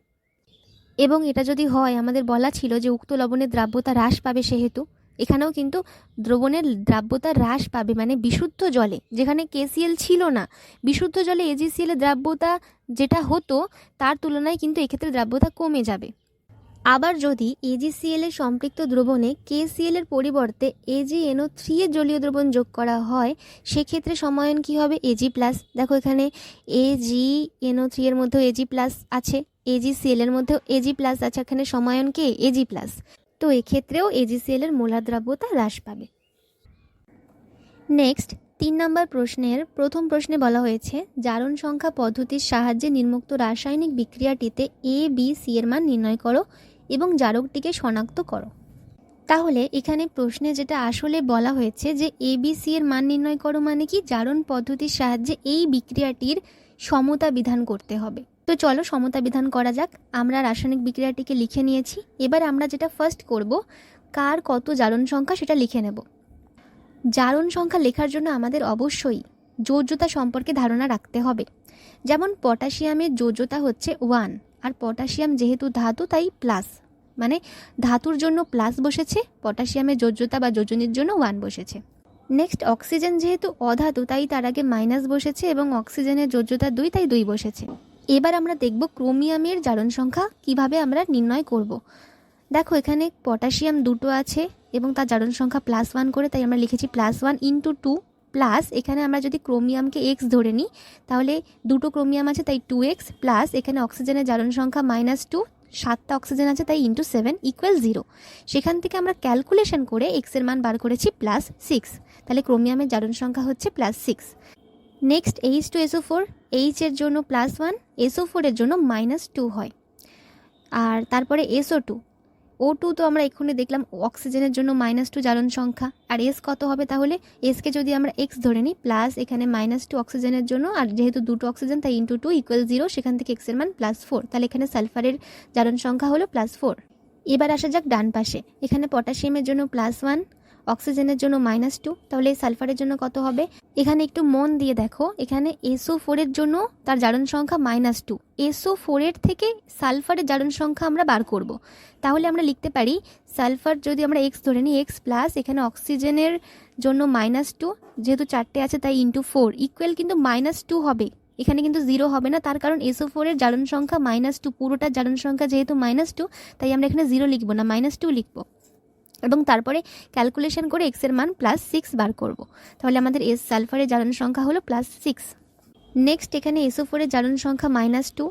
এবং এটা যদি হয়, আমাদের বলা ছিল যে উক্ত লবণের দ্রাব্যতা হ্রাস পাবে, সেহেতু এখানেও কিন্তু দ্রবণের দ্রাব্যতা হ্রাস পাবে, মানে বিশুদ্ধ জলে যেখানে KCl ছিল না, বিশুদ্ধ জলে AgCl এর দ্রাব্যতা যেটা হতো তার তুলনায় কিন্তু এক্ষেত্রে দ্রাব্যতা কমে যাবে। আবার যদি AgCl এর সম্পৃক্ত দ্রবণে KCl এর পরিবর্তে AgNO3 এর জলীয় দ্রবণ যোগ করা হয়, সেক্ষেত্রে সমায়ন কি হবে? Ag+। দেখো এখানে AgNO3 এর মধ্যেও Ag+ আছে, AgCl এর মধ্যেও Ag+ আছে, এখানে সমায়ন কে? Ag+। তো এক্ষেত্রেও AgCl এর মোলার দ্রাব্যতা হ্রাস পাবে। নেক্সট 3 নম্বর প্রশ্নের প্রথম প্রশ্নে বলা হয়েছে জারণ সংখ্যা পদ্ধতির সাহায্যে নির্মুক্ত রাসায়নিক বিক্রিয়াটিতে A-B-C এর মান নির্ণয় করো এবং জারকটিকে শনাক্ত করো। তাহলে এখানে প্রশ্নে যেটা আসলে বলা হয়েছে যে ABC এর মান নির্ণয় করো, মানে কি জারণ পদ্ধতির সাহায্যে এই বিক্রিয়াটির সমতা বিধান করতে হবে। তো চলো সমতা বিধান করা যাক। আমরা রাসায়নিক বিক্রিয়াটিকে লিখে নিয়েছি। এবার আমরা যেটা ফার্স্ট করব, কার কত জারণ সংখ্যা সেটা লিখে নেব। জারণ সংখ্যা লেখার জন্য আমাদের অবশ্যই যোজ্যতা সম্পর্কে ধারণা রাখতে হবে। যেমন পটাশিয়ামের যোজ্যতা হচ্ছে 1, আর পটাশিয়াম যেহেতু ধাতু তাই প্লাস, মানে ধাতুর জন্য প্লাস বসেছে, পটাশিয়ামের যোজ্যতা বা যোজনীর জন্য 1 বসেছে। নেক্সট অক্সিজেন যেহেতু অধাতু তাই তার আগে মাইনাস বসেছে এবং অক্সিজেনের যোজ্যতা 2 তাই 2 বসেছে। এবার আমরা দেখব ক্রোমিয়ামের জারণ সংখ্যা কিভাবে আমরা নির্ণয় করব। দেখো এখানে পটাশিয়াম 2টো আছে এবং তার জারণ সংখ্যা +1 করে, তাই আমরা লিখেছি +1 × 2 প্লাস এখানে আমরা যদি ক্রোমিয়ামকে x ধরে নিই তাহলে 2টো ক্রোমিয়াম আছে তাই 2x প্লাস এখানে অক্সিজেনের জারণ সংখ্যা -2, 7টা অক্সিজেন আছে তাই × 7 = 0। সেখান থেকে আমরা ক্যালকুলেশন করে x এর মান বার করেছি +6, তাহলে ক্রোমিয়ামের জারণ সংখ্যা হচ্ছে +6। নেক্সট H2SO4, H এর জন্য +1, SO4 এর জন্য -2 হয়। আর তারপরে SO2, O2 তো আমরা এক্ষুনি দেখলাম অক্সিজেনের জন্য -2 জারণ সংখ্যা। আর S কত হবে? তাহলে S কে যদি আমরা x ধরে নিই প্লাস এখানে -2 অক্সিজেনের জন্য, আর যেহেতু 2টো অক্সিজেন তাই × 2 = 0, সেখান থেকে x এর মান +4, তাহলে এখানে সালফারের জারণ সংখ্যা হলো +4। এবার আসা যাক ডান পাশে। এখানে পটাশিয়ামের জন্য +1, অক্সিজেনের জন্য -2, তাহলে সালফারের জন্য কত হবে? এখানে একটু মন দিয়ে দেখো, এখানে SO4 এর জন্য তার জারণ সংখ্যা -2। SO4 এর থেকে সালফারের জারণ সংখ্যা আমরা বার করব। তাহলে আমরা লিখতে পারি সালফার যদি আমরা x ধরে নিই, x প্লাস এখানে অক্সিজেনের জন্য -2, যেহেতু 4টে আছে তাই × 4 ইকুয়াল কিন্তু -2 হবে। এখানে কিন্তু 0 হবে না, তার কারণ SO4 এর জারণ সংখ্যা -2, পুরোটার জারণ সংখ্যা যেহেতু -2, তাই আমরা এখানে 0 লিখব না, -2 লিখব এবং তারপরে ক্যালকুলেশন করে x এর মান +6 বার করব। তাহলে আমাদের সালফারের জারণ সংখ্যা হলো +6। নেক্সট এখানে SO4 এর জারণ সংখ্যা -2,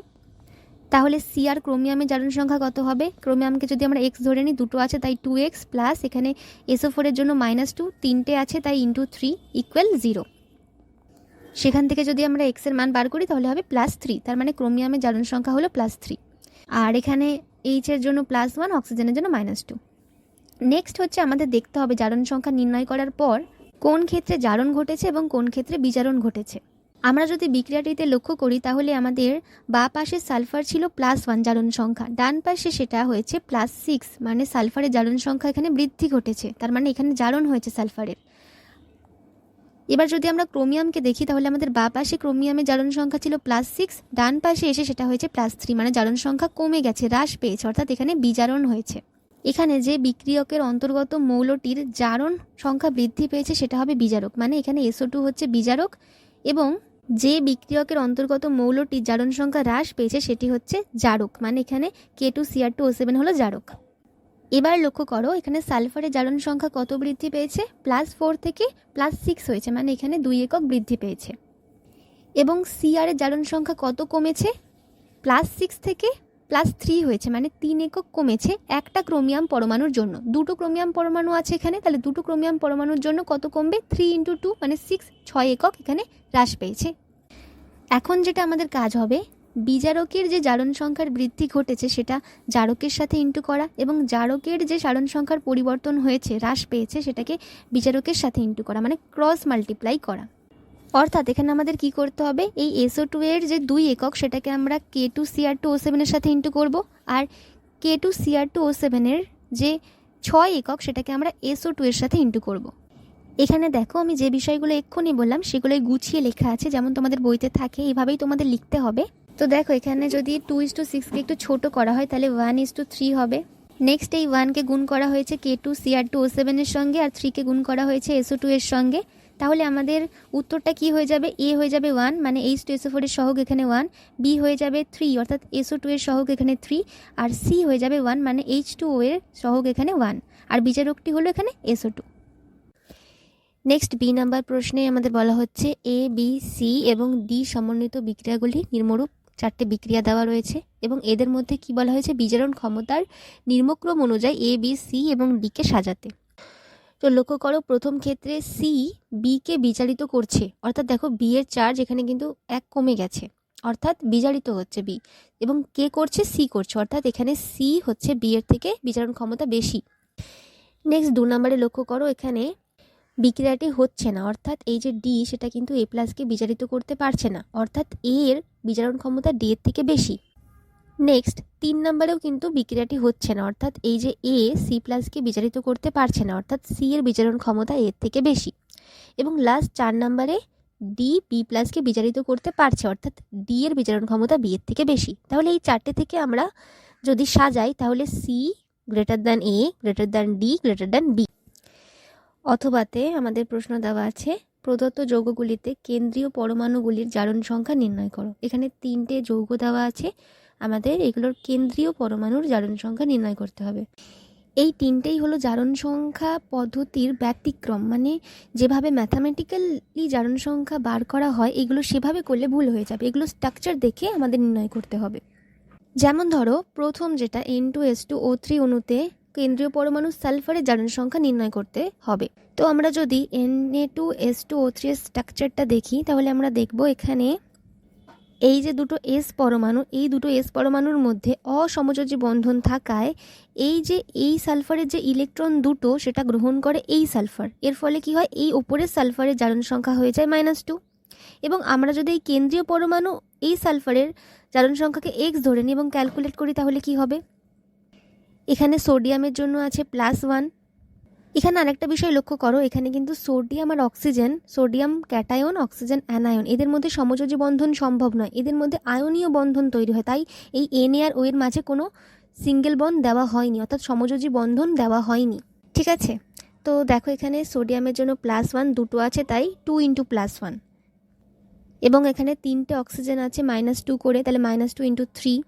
তাহলে C আর ক্রোমিয়ামের জারণ সংখ্যা কত হবে? ক্রোমিয়ামকে যদি আমরা x ধরে নিই, দুটো আছে তাই 2x প্লাস এখানে SO4 এর জন্য -2, 3টে আছে তাই × 3 ইকুয়াল 0। সেখান থেকে যদি আমরা x এর মান বার করি তাহলে হবে +3, তার মানে ক্রোমিয়ামের জারণ সংখ্যা হলো +3। আর এখানে H এর জন্য +1, অক্সিজেনের জন্য -2। নেক্সট হচ্ছে আমাদের দেখতে হবে জারণ সংখ্যা নির্ণয় করার পর কোন ক্ষেত্রে জারণ ঘটেছে এবং কোন ক্ষেত্রে বিজারণ ঘটেছে। আমরা যদি বিক্রিয়াটিতে লক্ষ্য করি তাহলে আমাদের বাঁ পাশে সালফার ছিল +1 জারণ সংখ্যা, ডান পাশে সেটা হয়েছে +6, মানে সালফারের জারণ সংখ্যা এখানে বৃদ্ধি ঘটেছে, তার মানে এখানে জারণ হয়েছে সালফারের। এবার যদি আমরা ক্রোমিয়ামকে দেখি তাহলে আমাদের বাঁ পাশে ক্রোমিয়ামের জারণ সংখ্যা ছিল +6, ডান পাশে এসে সেটা হয়েছে +3, মানে জারণ সংখ্যা কমে গেছে, হ্রাস পেয়েছে, অর্থাৎ এখানে বিজারণ হয়েছে। এখানে যে বিক্রিয়কের অন্তর্গত মৌলটির জারণ সংখ্যা বৃদ্ধি পেয়েছে সেটা হবে বিজারক, মানে এখানে SO2 হচ্ছে বিজারক এবং যে বিক্রিয়কের অন্তর্গত মৌলটির জারণ সংখ্যা হ্রাস পেয়েছে সেটি হচ্ছে জারক, মানে এখানে K2Cr2O7 হলো জারক। এবার লক্ষ্য করো এখানে সালফারের জারণ সংখ্যা কত বৃদ্ধি পেয়েছে? +4 থেকে +6 হয়েছে, মানে এখানে 2 একক বৃদ্ধি পেয়েছে। এবং Cr এর জারণ সংখ্যা কত কমেছে? +6 থেকে +3 হয়েছে, মানে 3 একক কমেছে একটা ক্রোমিয়াম পরমাণুর জন্য। দুটো ক্রোমিয়াম পরমাণু আছে এখানে, তাহলে দুটো ক্রোমিয়াম পরমাণুর জন্য কত কমবে? 3 × 2 মানে 6 একক এখানে হ্রাস পেয়েছে। এখন যেটা আমাদের কাজ হবে, বিজারকের যে জারণ সংখ্যার বৃদ্ধি ঘটেছে সেটা জারকের সাথে ইন্টু করা এবং জারকের যে জারণ সংখ্যার পরিবর্তন হয়েছে, হ্রাস পেয়েছে, সেটাকে বিজারকের সাথে ইন্টু করা, মানে ক্রস মাল্টিপ্লাই করা। অর্থাৎ এখানে আমাদের কি করতে হবে, এই SO2 এর যে 2 একক সেটাকে আমরা K2Cr2O7 এর সাথে ইন্টু করব, আর K2Cr2O7 এর যে 6 একক সেটাকে আমরা SO2 এর সাথে ইন্টু করব। এখানে দেখো আমি যে বিষয়গুলো এক্ষুনি বললাম সেগুলোই গুছিয়ে লেখা আছে, যেমন তোমাদের বইতে থাকে, এইভাবেই তোমাদের লিখতে হবে। তো দেখো এখানে যদি 2:6কে একটু ছোট করা হয় তাহলে 1:3 হবে। নেক্সট এই 1কে গুণ করা হয়েছে K2Cr2O7 এর সঙ্গে আর 3কে গুণ করা হয়েছে SO2 এর সঙ্গে, তাহলে আমাদের উত্তরটা কি হয়ে যাবে? A হয়ে যাবে 1, মানে H2SO4 এর সহগ এখানে 1, B হয়ে যাবে 3 অর্থাৎ SO2 এর সহগ এখানে 3, আর C হয়ে যাবে 1, মানে H2O এর সহগ এখানে 1, আর বিজারকটি হলো এখানে SO2। নেক্সট বি নাম্বার প্রশ্নে আমাদের বলা হচ্ছে A, B, C এবং D সমন্বিত বিক্রিয়াগুলি নিম্নরূপ 4টে বিক্রিয়া দেওয়া রয়েছে এবং এদের মধ্যে কি বলা হয়েছে? বিজারণ ক্ষমতার নির্মক্রম অনুযায়ী A, B, C এবং D কে সাজাতে। তো লক্ষ্য করো প্রথম ক্ষেত্রে C B কে বিজারিত করছে, অর্থাৎ দেখো B এর চার্জ এখানে কিন্তু 1 কমে গেছে, অর্থাৎ বিজারিত হচ্ছে B, এবং কে করছে? C করছে, অর্থাৎ এখানে C হচ্ছে B এর থেকে বিজারণ ক্ষমতা বেশি। নেক্সট 2 নম্বরে লক্ষ্য করো এখানে বিক্রিয়াটি হচ্ছে না, অর্থাৎ এই যে D সেটা কিন্তু A+ কে বিজারিত করতে পারছে না, অর্থাৎ A এর বিজারণ ক্ষমতা D এর থেকে বেশি। নেক্সট 3 নম্বরেও কিন্তু বিক্রিয়াটি হচ্ছে না, অর্থাৎ এই যে A C+ কে বিজারিত করতে পারছে না, অর্থাৎ C এর বিজারণ ক্ষমতা A এর থেকে বেশি। এবং লাস্ট 4 নম্বরে D B+ কে বিজারিত করতে পারছে, অর্থাৎ D এর বিজারণ ক্ষমতা B এর থেকে বেশি। তাহলে এই 4টে থেকে আমরা যদি সাজাই তাহলে C > A > D > B। অথবাতে আমাদের প্রশ্ন দেওয়া আছে প্রদত্ত যৌগগুলিতে কেন্দ্রীয় পরমাণুগুলির জারণ সংখ্যা নির্ণয় করো। এখানে 3টে যৌগ দেওয়া আছে, আমাদের এগুলোর কেন্দ্রীয় পরমাণুর জারণ সংখ্যা নির্ণয় করতে হবে। এই 3টেই হলো জারণ সংখ্যা পদ্ধতির ব্যতিক্রম, মানে যেভাবে ম্যাথামেটিক্যালি জারণ সংখ্যা বার করা হয় এগুলো সেভাবে করলে ভুল হয়ে যাবে, এগুলো স্ট্রাকচার দেখে আমাদের নির্ণয় করতে হবে। যেমন ধরো প্রথম যেটা N2S2O3 অণুতে কেন্দ্রীয় পরমাণু সালফারের জারণ সংখ্যা নির্ণয় করতে হবে। তো আমরা যদি Na2S2O3 এর স্ট্রাকচারটা দেখি তাহলে আমরা দেখব এখানে এই যে দুটো S পরমাণু, এই দুটো S পরমাণুর মধ্যে অসমযোজী বন্ধন থাকায় এই সালফারের যে ইলেকট্রন দুটো সেটা গ্রহণ করে এই সালফার, এর ফলে কি হয়? এই উপরের সালফারের জারণ সংখ্যা হয়ে যায় -2। এবং আমরা যদি এই কেন্দ্রীয় পরমাণু এই সালফারের জারণ সংখ্যাকে x ধরে নিই এবং ক্যালকুলেট করি তাহলে কি হবে? এখানে সোডিয়ামের জন্য আছে +1, এখানে আরেকটা বিষয় লক্ষ্য করো, এখানে কিন্তু সোডিয়াম আর oxygen, sodium cation, oxygen anion, এদের মধ্যে সমযোজী বন্ধন সম্ভব নয়, এদের মধ্যে আয়নীয় বন্ধন তৈরি হয়। তাই এই Na আর O এর মাঝে কোনো সিঙ্গেল বন্ড দেওয়া হয়নি, অর্থাৎ সমযোজী বন্ধন দেওয়া হয়নি। ঠিক আছে, তো দেখো এখানে সোডিয়ামের জন্য +1 দুটো আছে, তাই 2 × +1, এবং এখানে 3টে অক্সিজেন আছে -2 করে, তাহলে -2 × 3।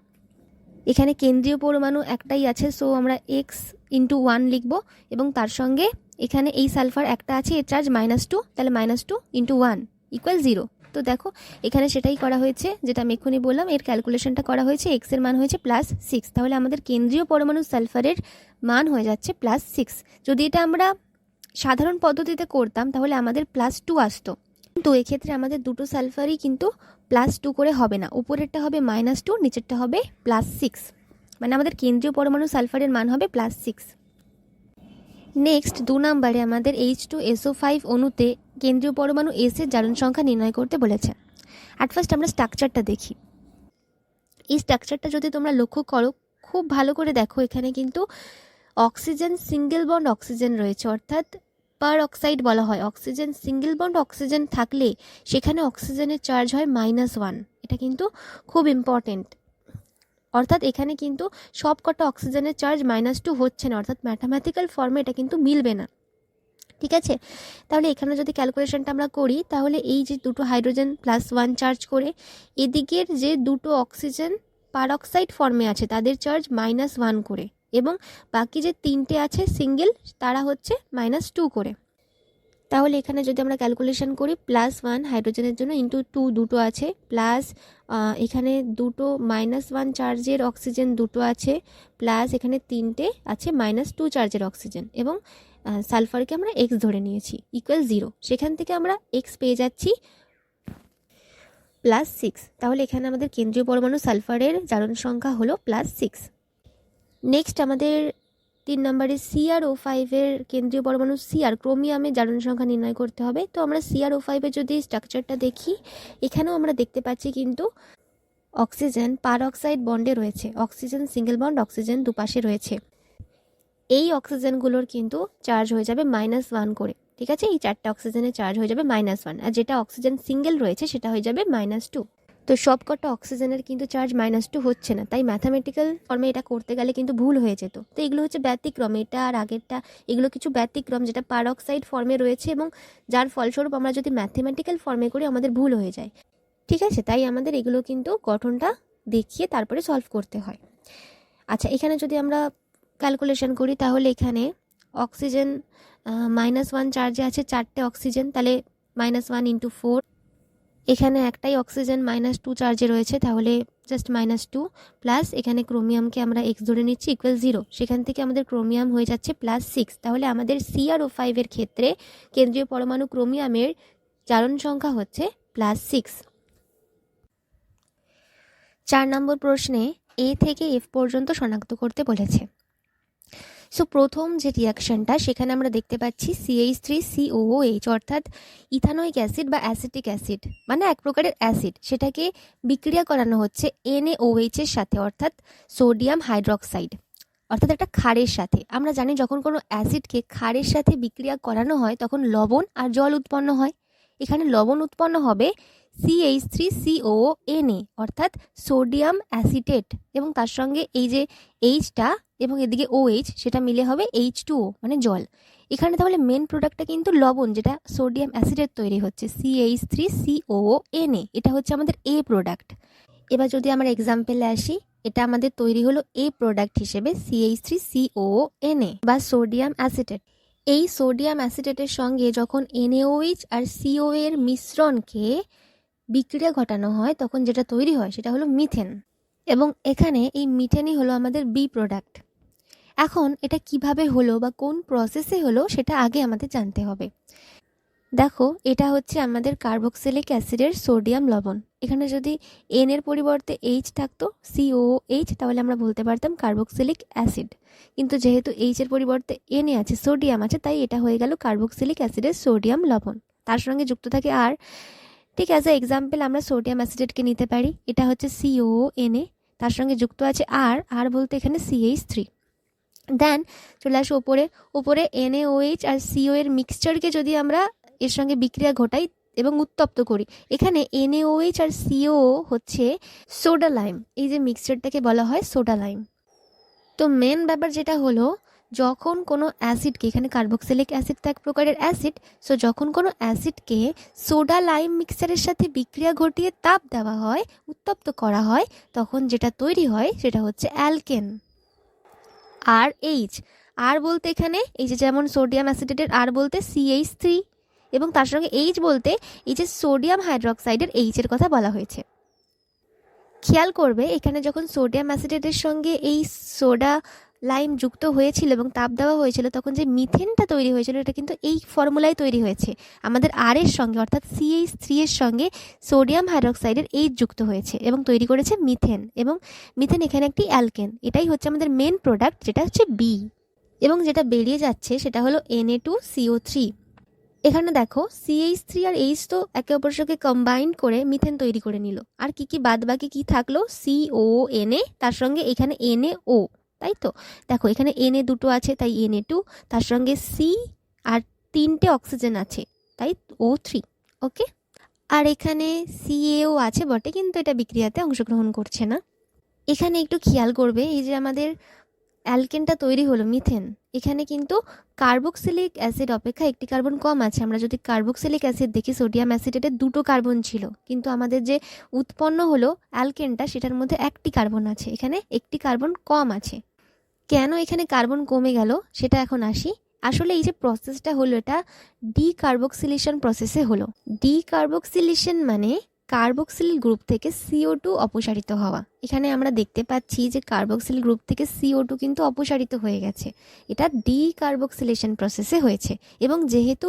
এখানে কেন্দ্রীয় পরমাণু একটাই আছে, সো আমরা x × 1 লিখব, এবং তার সঙ্গে এখানে এই সালফার একটা আছে, এর চার্জ -2, তাহলে -2 × 1 = 0। তো দেখো এখানে সেটাই করা হয়েছে যেটা আমি এক্ষুনি বললাম, এর ক্যালকুলেশনটা করা হয়েছে, x এর মান হয়েছে +6, তাহলে আমাদের কেন্দ্রীয় পরমাণু সালফারের মান হয়ে যাচ্ছে +6। যদি এটা আমরা সাধারণ পদ্ধতিতে করতাম তাহলে আমাদের +2 আসতো, কিন্তু এক্ষেত্রে আমাদের দুটো সালফারই কিন্তু +2 করে হবে না, উপরেরটা হবে -2, নিচেরটা হবে +6, মানে আমাদের কেন্দ্রীয় পরমাণু সালফারের মান হবে +6। নেক্সট 2 নম্বরে আমাদের H2SO5 অণুতে কেন্দ্রীয় পরমাণু S এর জারণ সংখ্যা নির্ণয় করতে বলেছে। অ্যাট ফার্স্ট আমরা স্ট্রাকচারটা দেখি। এই স্ট্রাকচারটা যদি তোমরা লক্ষ্য করো, খুব ভালো করে দেখো, এখানে কিন্তু অক্সিজেন সিঙ্গেল বন্ড অক্সিজেন রয়েছে, অর্থাৎ পার অক্সাইড বলা হয়। অক্সিজেন সিঙ্গেল বন্ড অক্সিজেন থাকলে সেখানে অক্সিজেনের চার্জ হয় -1, এটা কিন্তু খুব ইম্পর্টেন্ট। অর্থাৎ এখানে কিন্তু সব কটা অক্সিজেনের চার্জ -2 হচ্ছে না, অর্থাৎ ম্যাথামেটিক্যাল ফর্মে এটা কিন্তু মিলবে না। ঠিক আছে, তাহলে এখানে যদি ক্যালকুলেশনটা আমরা করি, তাহলে এই যে দুটো হাইড্রোজেন +1 চার্জ করে, এদিকের যে দুটো অক্সিজেন পার অক্সাইড ফর্মে আছে তাদের চার্জ -1 করে, এবং বাকি যে 3টে আছে সিঙ্গেল, তারা হচ্ছে -2 করে। তাহলে এখানে যদি আমরা ক্যালকুলেশন করি, +1 হাইড্রোজেনের জন্য × 2 দুটো আছে, প্লাস এখানে দুটো -1 চার্জের অক্সিজেন দুটো আছে, প্লাস এখানে 3টে আছে -2 চার্জের অক্সিজেন, এবং সালফারকে আমরা x ধরে নিয়েছি =0। সেখান থেকে আমরা x পেয়ে যাচ্ছি +6। তাহলে এখানে আমাদের কেন্দ্রীয় পরমাণু সালফারের জারণ সংখ্যা হলো +6। নেক্সট আমাদের 3 নম্বরে CrO5 এর কেন্দ্রীয় পরমাণু Cr, ক্রোমিয়ামের জারণ সংখ্যা নির্ণয় করতে হবে। তো আমরা CrO5 এর যদি স্ট্রাকচারটা দেখি, এখানেও আমরা দেখতে পাচ্ছি কিন্তু অক্সিজেন পার অক্সাইড বন্ডে রয়েছে, অক্সিজেন সিঙ্গেল বন্ড অক্সিজেন দুপাশে রয়েছে। এই অক্সিজেনগুলোর কিন্তু চার্জ হয়ে যাবে -1 করে। ঠিক আছে, এই 4টে অক্সিজেনের চার্জ হয়ে যাবে -1, আর যেটা অক্সিজেন সিঙ্গেল রয়েছে সেটা হয়ে যাবে -2। তো সবকটা অক্সিজেনের কিন্তু চার্জ -2 হচ্ছে না, তাই ম্যাথামেটিক্যাল ফর্মে এটা করতে গেলে কিন্তু ভুল হয়ে যেত। তো এগুলো হচ্ছে ব্যতিক্রম, এটা আর আগেরটা এগুলো কিছু ব্যতিক্রম যেটা পার অক্সাইড ফর্মে রয়েছে, এবং যার ফলস্বরূপ আমরা যদি ম্যাথামেটিক্যাল ফর্মে করি আমাদের ভুল হয়ে যায়। ঠিক আছে, তাই আমাদের এগুলো কিন্তু গঠনটা দেখিয়ে তারপরে সলভ করতে হয়। আচ্ছা, এখানে যদি আমরা ক্যালকুলেশন করি, তাহলে এখানে অক্সিজেন -1 চার্জে আছে 4টে অক্সিজেন, তাহলে -1 × 4, এখানে একটাই অক্সিজেন -2 চার্জে রয়েছে, তাহলে জাস্ট -2, প্লাস এখানে ক্রোমিয়ামকে আমরা x ধরে নিচ্ছি =0, সেখান থেকে আমাদের ক্রোমিয়াম হয়ে যাচ্ছে +6। তাহলে আমাদের CrO5 এর ক্ষেত্রে কেন্দ্রীয় পরমাণু ক্রোমিয়ামের জারণ সংখ্যা হচ্ছে +6। 4 নম্বর প্রশ্নে A থেকে F পর্যন্ত শনাক্ত করতে বলেছে। সো প্রথম যে রিয়াকশনটা, সেখানে আমরা দেখতে পাচ্ছি CH3COOH, অর্থাৎ ইথানোয়িক অ্যাসিড বা অ্যাসিটিক অ্যাসিড, মানে এক প্রকারের অ্যাসিড, সেটাকে বিক্রিয়া করানো হচ্ছে NaOH এর সাথে, অর্থাৎ সোডিয়াম হাইড্রোক্সাইড, অর্থাৎ একটা ক্ষারের সাথে। আমরা জানি যখন কোনো অ্যাসিডকে ক্ষারের সাথে বিক্রিয়া করানো হয় তখন লবণ আর জল উৎপন্ন হয়। এখানে লবণ উৎপন্ন হবে CH3COONA, অর্থাৎ সোডিয়াম অ্যাসিটেট, এবং তার সঙ্গে এই যে এইচটা এবং এদিকে OH, সেটা মিলে হবে H2O, মানে জল। এখানে তাহলে মেন প্রোডাক্টটা কিন্তু লবণ, যেটা সোডিয়াম অ্যাসিডের তৈরি হচ্ছে, CH3COONA, এটা হচ্ছে আমাদের A প্রোডাক্ট। এবার যদি আমরা এক্সাম্পলে আসি, এটা আমাদের তৈরি হলো A প্রোডাক্ট হিসেবে CH3COONA বা সোডিয়াম অ্যাসিটেট। এই সোডিয়াম অ্যাসিটেটের সঙ্গে যখন NaOH আর COA এর মিশ্রণকে বিক্রিয়া ঘটানো হয়, তখন যেটা তৈরি হয় সেটা হলো মিথেন, এবং এখানে এই মিথেনই হলো আমাদের B প্রোডাক্ট। এখন এটা কিভাবে হলো বা কোন প্রসেসে হলো সেটা আগে আমাদের জানতে হবে। দেখো, এটা হচ্ছে আমাদের কার্বক্সিলিক অ্যাসিডের সোডিয়াম লবণ। এখানে যদি N এর পরিবর্তে H থাকতো, COOH, তাহলে আমরা বলতে পারতাম কার্বক্সিলিক অ্যাসিড, কিন্তু যেহেতু H এর পরিবর্তে N এ আছে, সোডিয়াম আছে, তাই এটা হয়ে গেল কার্বক্সিলিক অ্যাসিডের সোডিয়াম লবণ। তার সঙ্গে যুক্ত থাকে আর। ঠিক অ্যাজ এ এক্সাম্পল আমরা সোডিয়াম অ্যাসিডেটকে নিতে পারি, এটা হচ্ছে COONA, তার সঙ্গে যুক্ত আছে আর বলতে এখানে CH3। দেন চলে আসো ওপরে NaOH আর CO এর মিক্সচারকে যদি আমরা এর সঙ্গে বিক্রিয়া ঘটাই এবং উত্তপ্ত করি, এখানে NaOH আর CO হচ্ছে সোডা লাইম। এই যে মিক্সচারটাকে বলা হয় সোডা লাইম। তো মেন ব্যাপার যেটা হলো, যখন কোনো অ্যাসিডকে, এখানে কার্বক্সিলিক অ্যাসিড তো এক প্রকারের অ্যাসিড, সো যখন কোনো অ্যাসিডকে সোডা লাইম মিক্সচারের সাথে বিক্রিয়া ঘটিয়ে তাপ দেওয়া হয়, উত্তপ্ত করা হয়, তখন যেটা তৈরি হয় সেটা হচ্ছে অ্যালকেন। আর এইচ, আর বলতে এখানে এই যে যেমন সোডিয়াম অ্যাসিটেটের আর বলতে CH3, এবং তার সঙ্গে এইচ বলতে এই যে সোডিয়াম হাইড্রোক্সাইডের এইচের কথা বলা হয়েছে। খেয়াল করবে এখানে যখন সোডিয়াম অ্যাসিটেটের সঙ্গে এই সোডা লাইম যুক্ত হয়েছিল এবং তাপ দেওয়া হয়েছিল, তখন যে মিথেনটা তৈরি হয়েছিল এটা কিন্তু এই ফর্মুলায় তৈরি হয়েছে। আমাদের আর এর সঙ্গে অর্থাৎ CH3 এর সঙ্গে সোডিয়াম হাইড্রোক্সাইডের এইচ যুক্ত হয়েছে এবং তৈরি করেছে মিথেন, এবং মিথেন এখানে একটি অ্যালকেন। এটাই হচ্ছে আমাদের মেন প্রোডাক্ট, যেটা হচ্ছে বি। এবং যেটা বেরিয়ে যাচ্ছে সেটা হলো Na2CO3। এখানে দেখো CH3 আর এইচ তো একে অপরের সঙ্গে কম্বাইন করে মিথেন তৈরি করে নিল, আর কি বাদ বাকি কি থাকলো, CONA, তার সঙ্গে এখানে NaO, তাই তো। দেখো এখানে Na দুটো আছে তাই Na2, তার সঙ্গে C আর 3টে অক্সিজেন আছে তাই O3, ওকে। আর এখানে CaO আছে বটে, কিন্তু এটা বিক্রিয়াতে অংশগ্রহণ করছে না। এখানে একটু খেয়াল করবে, এই যে আমাদের অ্যালকেনটা তৈরি হলো মিথেন, এখানে কিন্তু কার্বক্সিলিক অ্যাসিড অপেক্ষা একটি কার্বন কম আছে। আমরা যদি কার্বক্সিলিক অ্যাসিড দেখি, সোডিয়াম অ্যাসিডেটে দুটো কার্বন ছিল, কিন্তু আমাদের যে উৎপন্ন হলো অ্যালকেনটা সেটার মধ্যে একটি কার্বন আছে, এখানে একটি কার্বন কম আছে। কেন এখানে কার্বন কমে গেল সেটা এখন আসি। আসলে এই যে প্রসেসটা হলো এটা ডিকার্বক্সিলেশন প্রসেসে হলো। ডিকার্বক্সিলেশন মানে কার্বক্সিল গ্রুপ থেকে CO2 অপসারিত হওয়া। এখানে আমরা দেখতে পাচ্ছি যে কার্বক্সিল গ্রুপ থেকে CO2 কিন্তু অপসারিত হয়ে গেছে। এটা ডিকার্বক্সিলেশন প্রসেসে হয়েছে, এবং যেহেতু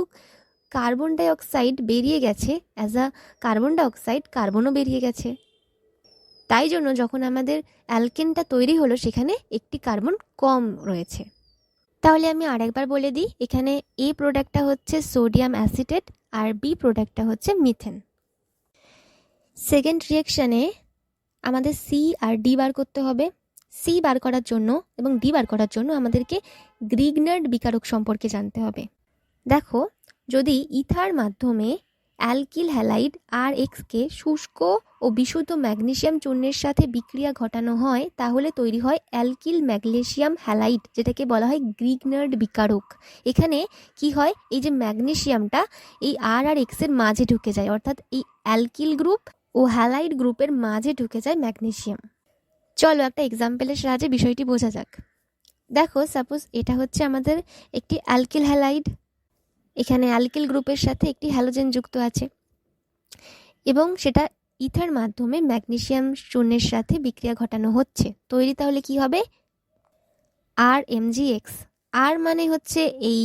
কার্বন ডাই অক্সাইড বেরিয়ে গেছে, as a carbon dioxide কার্বনও বেরিয়ে গেছে, তাই জন্য যখন আমাদের অ্যালকেনটা তৈরি হলো সেখানে একটি কার্বন কম রয়েছে। তাহলে আমি আরেকবার বলে দিই, এখানে A প্রোডাক্টটা হচ্ছে সোডিয়াম অ্যাসিটেট আর B প্রোডাক্টটা হচ্ছে মিথেন। সেকেন্ড রিঅ্যাকশানে আমাদের C আর D বার করতে হবে। C বার করার জন্য এবং D বার করার জন্য আমাদেরকে গ্রিগনার্ড বিকারক সম্পর্কে জানতে হবে। দেখো, যদি ইথার মাধ্যমে অ্যালকিল হ্যালাইড RX-কে শুষ্ক ও বিশুদ্ধ ম্যাগনেসিয়াম চূর্ণের সাথে বিক্রিয়া ঘটানো হয়, তাহলে তৈরি হয় অ্যালকিল ম্যাগনেসিয়াম হ্যালাইড, যেটাকে বলা হয় গ্রিগনার্ড বিকারক। এখানে কি হয়, এই যে ম্যাগনেসিয়ামটা এই আর এক্সের মাঝে ঢুকে যায়, অর্থাৎ এই অ্যালকিল গ্রুপ ও হ্যালাইড গ্রুপের মাঝে ঢুকে যায় ম্যাগনেসিয়াম। চলো একটা এক্সাম্পলের সাহায্যে বিষয়টি বোঝা যাক। দেখো, সাপোজ এটা হচ্ছে আমাদের একটি অ্যালকিল হ্যালাইড, এখানে অ্যালকিল গ্রুপের সাথে একটি হ্যালোজেন যুক্ত আছে, এবং সেটা ইথার মাধ্যমে ম্যাগনেসিয়াম চূর্ণের সাথে বিক্রিয়া ঘটানো হচ্ছে। তৈরি তাহলে কি হবে, RMgX। আর মানে হচ্ছে এই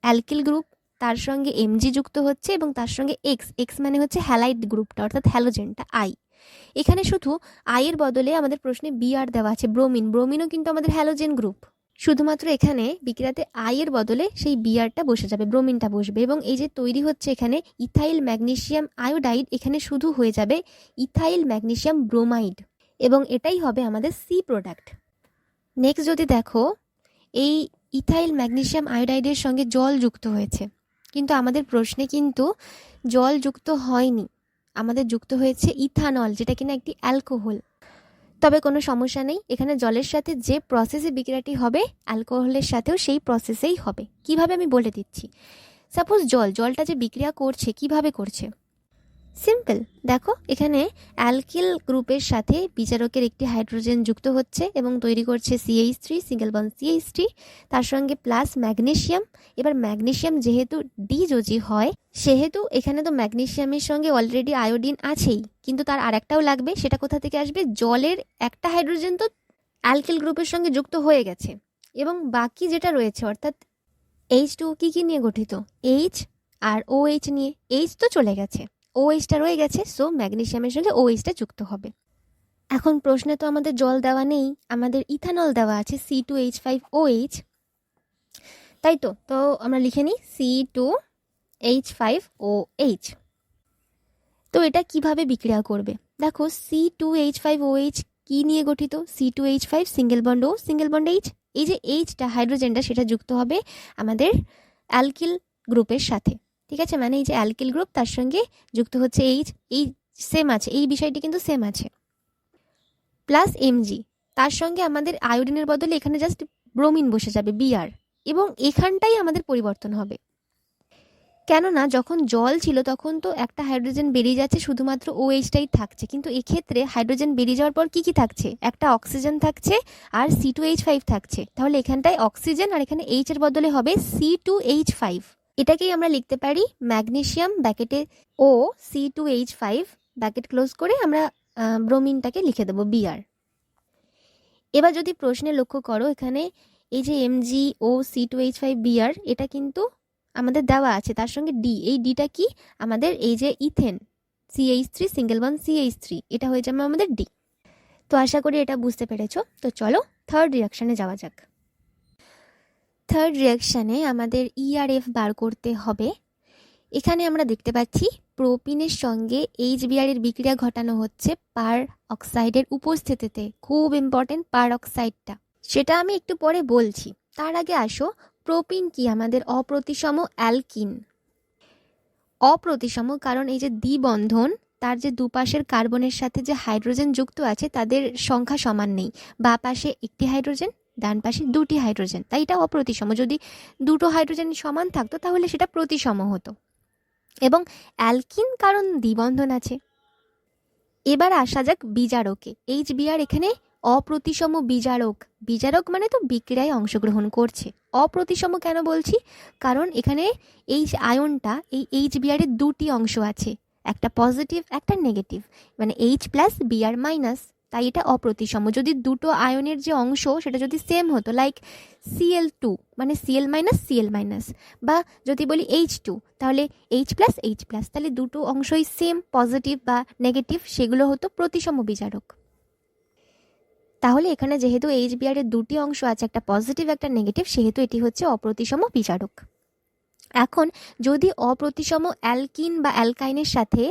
অ্যালকিল গ্রুপ, তার সঙ্গে Mg যুক্ত হচ্ছে এবং তার সঙ্গে X মানে হচ্ছে হ্যালাইড গ্রুপটা অর্থাৎ হ্যালোজেনটা I। এখানে শুধু I এর বদলে আমাদের প্রশ্নে Br দেওয়া আছে, ব্রোমিনও কিন্তু আমাদের হ্যালোজেন গ্রুপ। শুধুমাত্র এখানে বিক্রিয়াতে I এর বদলে সেই Brটা বসে যাবে, ব্রোমিনটা বসবে, এবং এই যে তৈরি হচ্ছে এখানে ইথাইল ম্যাগনেসিয়াম আয়োডাইড, এখানে শুধু হয়ে যাবে ইথাইল ম্যাগনেসিয়াম ব্রোমাইড, এবং এটাই হবে আমাদের C প্রোডাক্ট। নেক্সট যদি দেখো, এই ইথাইল ম্যাগনেসিয়াম আয়োডাইডের সঙ্গে জল যুক্ত হয়েছে, কিন্তু আমাদের প্রশ্নে কিন্তু জল যুক্ত হয়নি, আমাদের যুক্ত হয়েছে ইথানল, যেটা কিনা একটি অ্যালকোহল। তবে কোনো সমস্যা নেই, এখানে জলের সাথে যে প্রসেসে বিক্রিয়াটি হবে অ্যালকোহলের সাথেও সেই প্রসেসেই হবে। কিভাবে আমি বলে দিচ্ছি। সাপোজ জলটা যে বিক্রিয়া করছে, কিভাবে করছে, সিম্পল। দেখো, এখানে অ্যালকিল গ্রুপের সাথে বিচারকের একটি হাইড্রোজেন যুক্ত হচ্ছে এবং তৈরি করছে CH3, সিঙ্গেল বন্ড CH3, তার সঙ্গে প্লাস ম্যাগনেসিয়াম। এবার ম্যাগনেসিয়াম যেহেতু ডিযোজি হয়, সেহেতু এখানে তো ম্যাগনেসিয়ামের সঙ্গে অলরেডি আয়োডিন আছেই, কিন্তু তার আরেকটাও লাগবে। সেটা কোথা থেকে আসবে, জলের একটা হাইড্রোজেন তো অ্যালকিল গ্রুপের সঙ্গে যুক্ত হয়ে গেছে, এবং বাকি যেটা রয়েছে অর্থাৎ H2 কি নিয়ে গঠিত, H আর OH নিয়ে। H তো চলে গেছে, OHটা রয়ে গেছে, সো ম্যাগনেসিয়ামের সঙ্গে OHটা যুক্ত হবে। এখন প্রশ্নে তো আমাদের জল দেওয়া নেই, আমাদের ইথানল দেওয়া আছে C2H5OH, তাই তো। তো আমরা লিখে নিই C2H5OH। তো এটা কিভাবে বিক্রিয়া করবে, দেখো C2H5OH কি নিয়ে গঠিত, C2H5 single bond O, single bond H, এই যে এইচটা হাইড্রোজেনটা সেটা যুক্ত হবে আমাদের অ্যালকিল গ্রুপের সাথে, ঠিক আছে? মানে এই যে অ্যালকিল গ্রুপ তার সঙ্গে যুক্ত হচ্ছে এইচ, এই সেম আছে, এই বিষয়টি কিন্তু সেম আছে। প্লাস এমজি, তার সঙ্গে আমাদের আয়োডিনের বদলে এখানে জাস্ট ব্রোমিন বসে যাবে বিআর, এবং এখানটাই আমাদের পরিবর্তন হবে। কেননা যখন জল ছিল তখন তো একটা হাইড্রোজেন বেরিয়ে যাচ্ছে, শুধুমাত্র OH-টাই থাকছে, কিন্তু এক্ষেত্রে হাইড্রোজেন বেরিয়ে যাওয়ার পর কি থাকছে, একটা অক্সিজেন থাকছে আর C2H5 থাকছে। তাহলে এখানটায় অক্সিজেন আর এখানে H এর বদলে হবে C2H5। এটাকেই আমরা লিখতে পারি ম্যাগনেসিয়াম ব্র্যাকেটে ও C2H5 ব্র্যাকেট ক্লোজ করে আমরা ব্রোমিনটাকে লিখে দেবো বিআর। এবার যদি প্রশ্নে লক্ষ্য করো, এখানে এই যে MgO C2H5Br এটা কিন্তু আমাদের দেওয়া আছে, তার সঙ্গে ডি, এই ডিটা কি আমাদের এই যে ethane CH3 single bond CH3, এটা হয়ে যাবে আমাদের ডি। তো আশা করি এটা বুঝতে পেরেছো। তো চলো থার্ড রিয়াকশানে যাওয়া যাক। থার্ড রিয়াকশানে আমাদের ERF বার করতে হবে। এখানে আমরা দেখতে পাচ্ছি প্রোপিনের সঙ্গে HBr এর বিক্রিয়া ঘটানো হচ্ছে পার অক্সাইডের উপস্থিতিতে। খুব ইম্পর্টেন্ট পার অক্সাইডটা, সেটা আমি একটু পরে বলছি। তার আগে আসো, প্রোপিন কি আমাদের অপ্রতিসম অ্যালকিন। অপ্রতিসম কারণ এই যে দ্বিবন্ধন, তার যে দুপাশের কার্বনের সাথে যে হাইড্রোজেন যুক্ত আছে তাদের সংখ্যা সমান নেই। বাঁ পাশে একটি হাইড্রোজেন, ডান পাশে দুটি হাইড্রোজেন, তাই এটা অপ্রতিসম। যদি দুটো হাইড্রোজেন সমান থাকতো তাহলে সেটা প্রতিসম হতো। এবং অ্যালকিন কারণ দ্বিবন্ধন আছে। এবার আসা যাক বিজারকে। HBr এখানে অপ্রতিসম বিজারক। বিজারক মানে তো বিক্রিয়ায় অংশগ্রহণ করছে। অপ্রতিসম কেন বলছি, কারণ এখানে এই আয়নটা এই HBr এর দুটি অংশ আছে, একটা পজিটিভ একটা নেগেটিভ, মানে H+Br-, তাই এটা অপ্রতিসম। যদি দুটো আয়নের যে অংশ সেটা যদি সেম হতো, লাইক Cl2 মানে Cl-, Cl-, বা যদি বলি H2 তাহলে H+H+, তাহলে দুটো অংশই সেম পজিটিভ বা নেগেটিভ, সেগুলো হতো প্রতিসম বিজারক। তাহলে এখানে যেহেতু HBr এর দুটি অংশ আছে, একটা পজিটিভ একটা নেগেটিভ, সেহেতু এটি হচ্ছে অপ্রতিসম বিজারক। এখন যদি অপ্রতিসম অ্যালকিন বা অ্যালকাইনের সাথে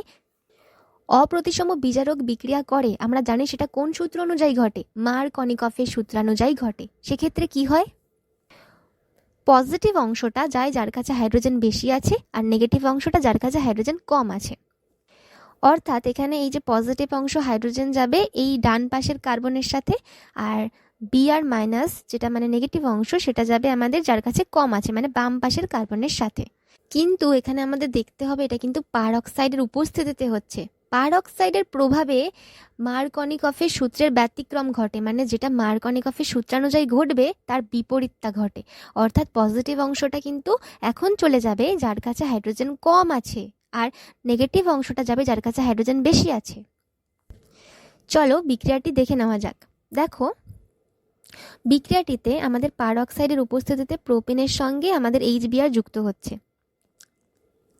অপ্রতিসম বিজারক বিক্রিয়া করে, আমরা জানি সেটা কোন সূত্র অনুযায়ী ঘটে, মার্কনিকফের সূত্রানুযায়ী ঘটে। সেক্ষেত্রে কি হয়, পজিটিভ অংশটা যায় যার কাছে হাইড্রোজেন বেশি আছে, আর নেগেটিভ অংশটা যার কাছে হাইড্রোজেন কম আছে। অর্থাৎ এখানে এই যে পজিটিভ অংশ হাইড্রোজেন যাবে এই ডান পাশের কার্বনের সাথে, আর Br- যেটা মানে নেগেটিভ অংশ সেটা যাবে আমাদের যার কাছে কম আছে, মানে বাম পাশের কার্বনের সাথে। কিন্তু এখানে আমাদের দেখতে হবে এটা কিন্তু পার অক্সাইডের উপস্থিতিতে হচ্ছে। পার অক্সাইডের প্রভাবে মার্কনিকফের সূত্রের ব্যতিক্রম ঘটে, মানে যেটা মার্কনিকফের সূত্রানুযায়ী ঘটবে তার বিপরীতটা ঘটে। অর্থাৎ পজিটিভ অংশটা কিন্তু এখন চলে যাবে যার কাছে হাইড্রোজেন কম আছে, আর নেগেটিভ অংশটা যাবে যার কাছে হাইড্রোজেন বেশি আছে। চলো বিক্রিয়াটি দেখে নেওয়া যাক। দেখো বিক্রিয়াটিতে আমাদের পার অক্সাইডের উপস্থিতিতে প্রোপিনের সঙ্গে আমাদের HBr যুক্ত হচ্ছে।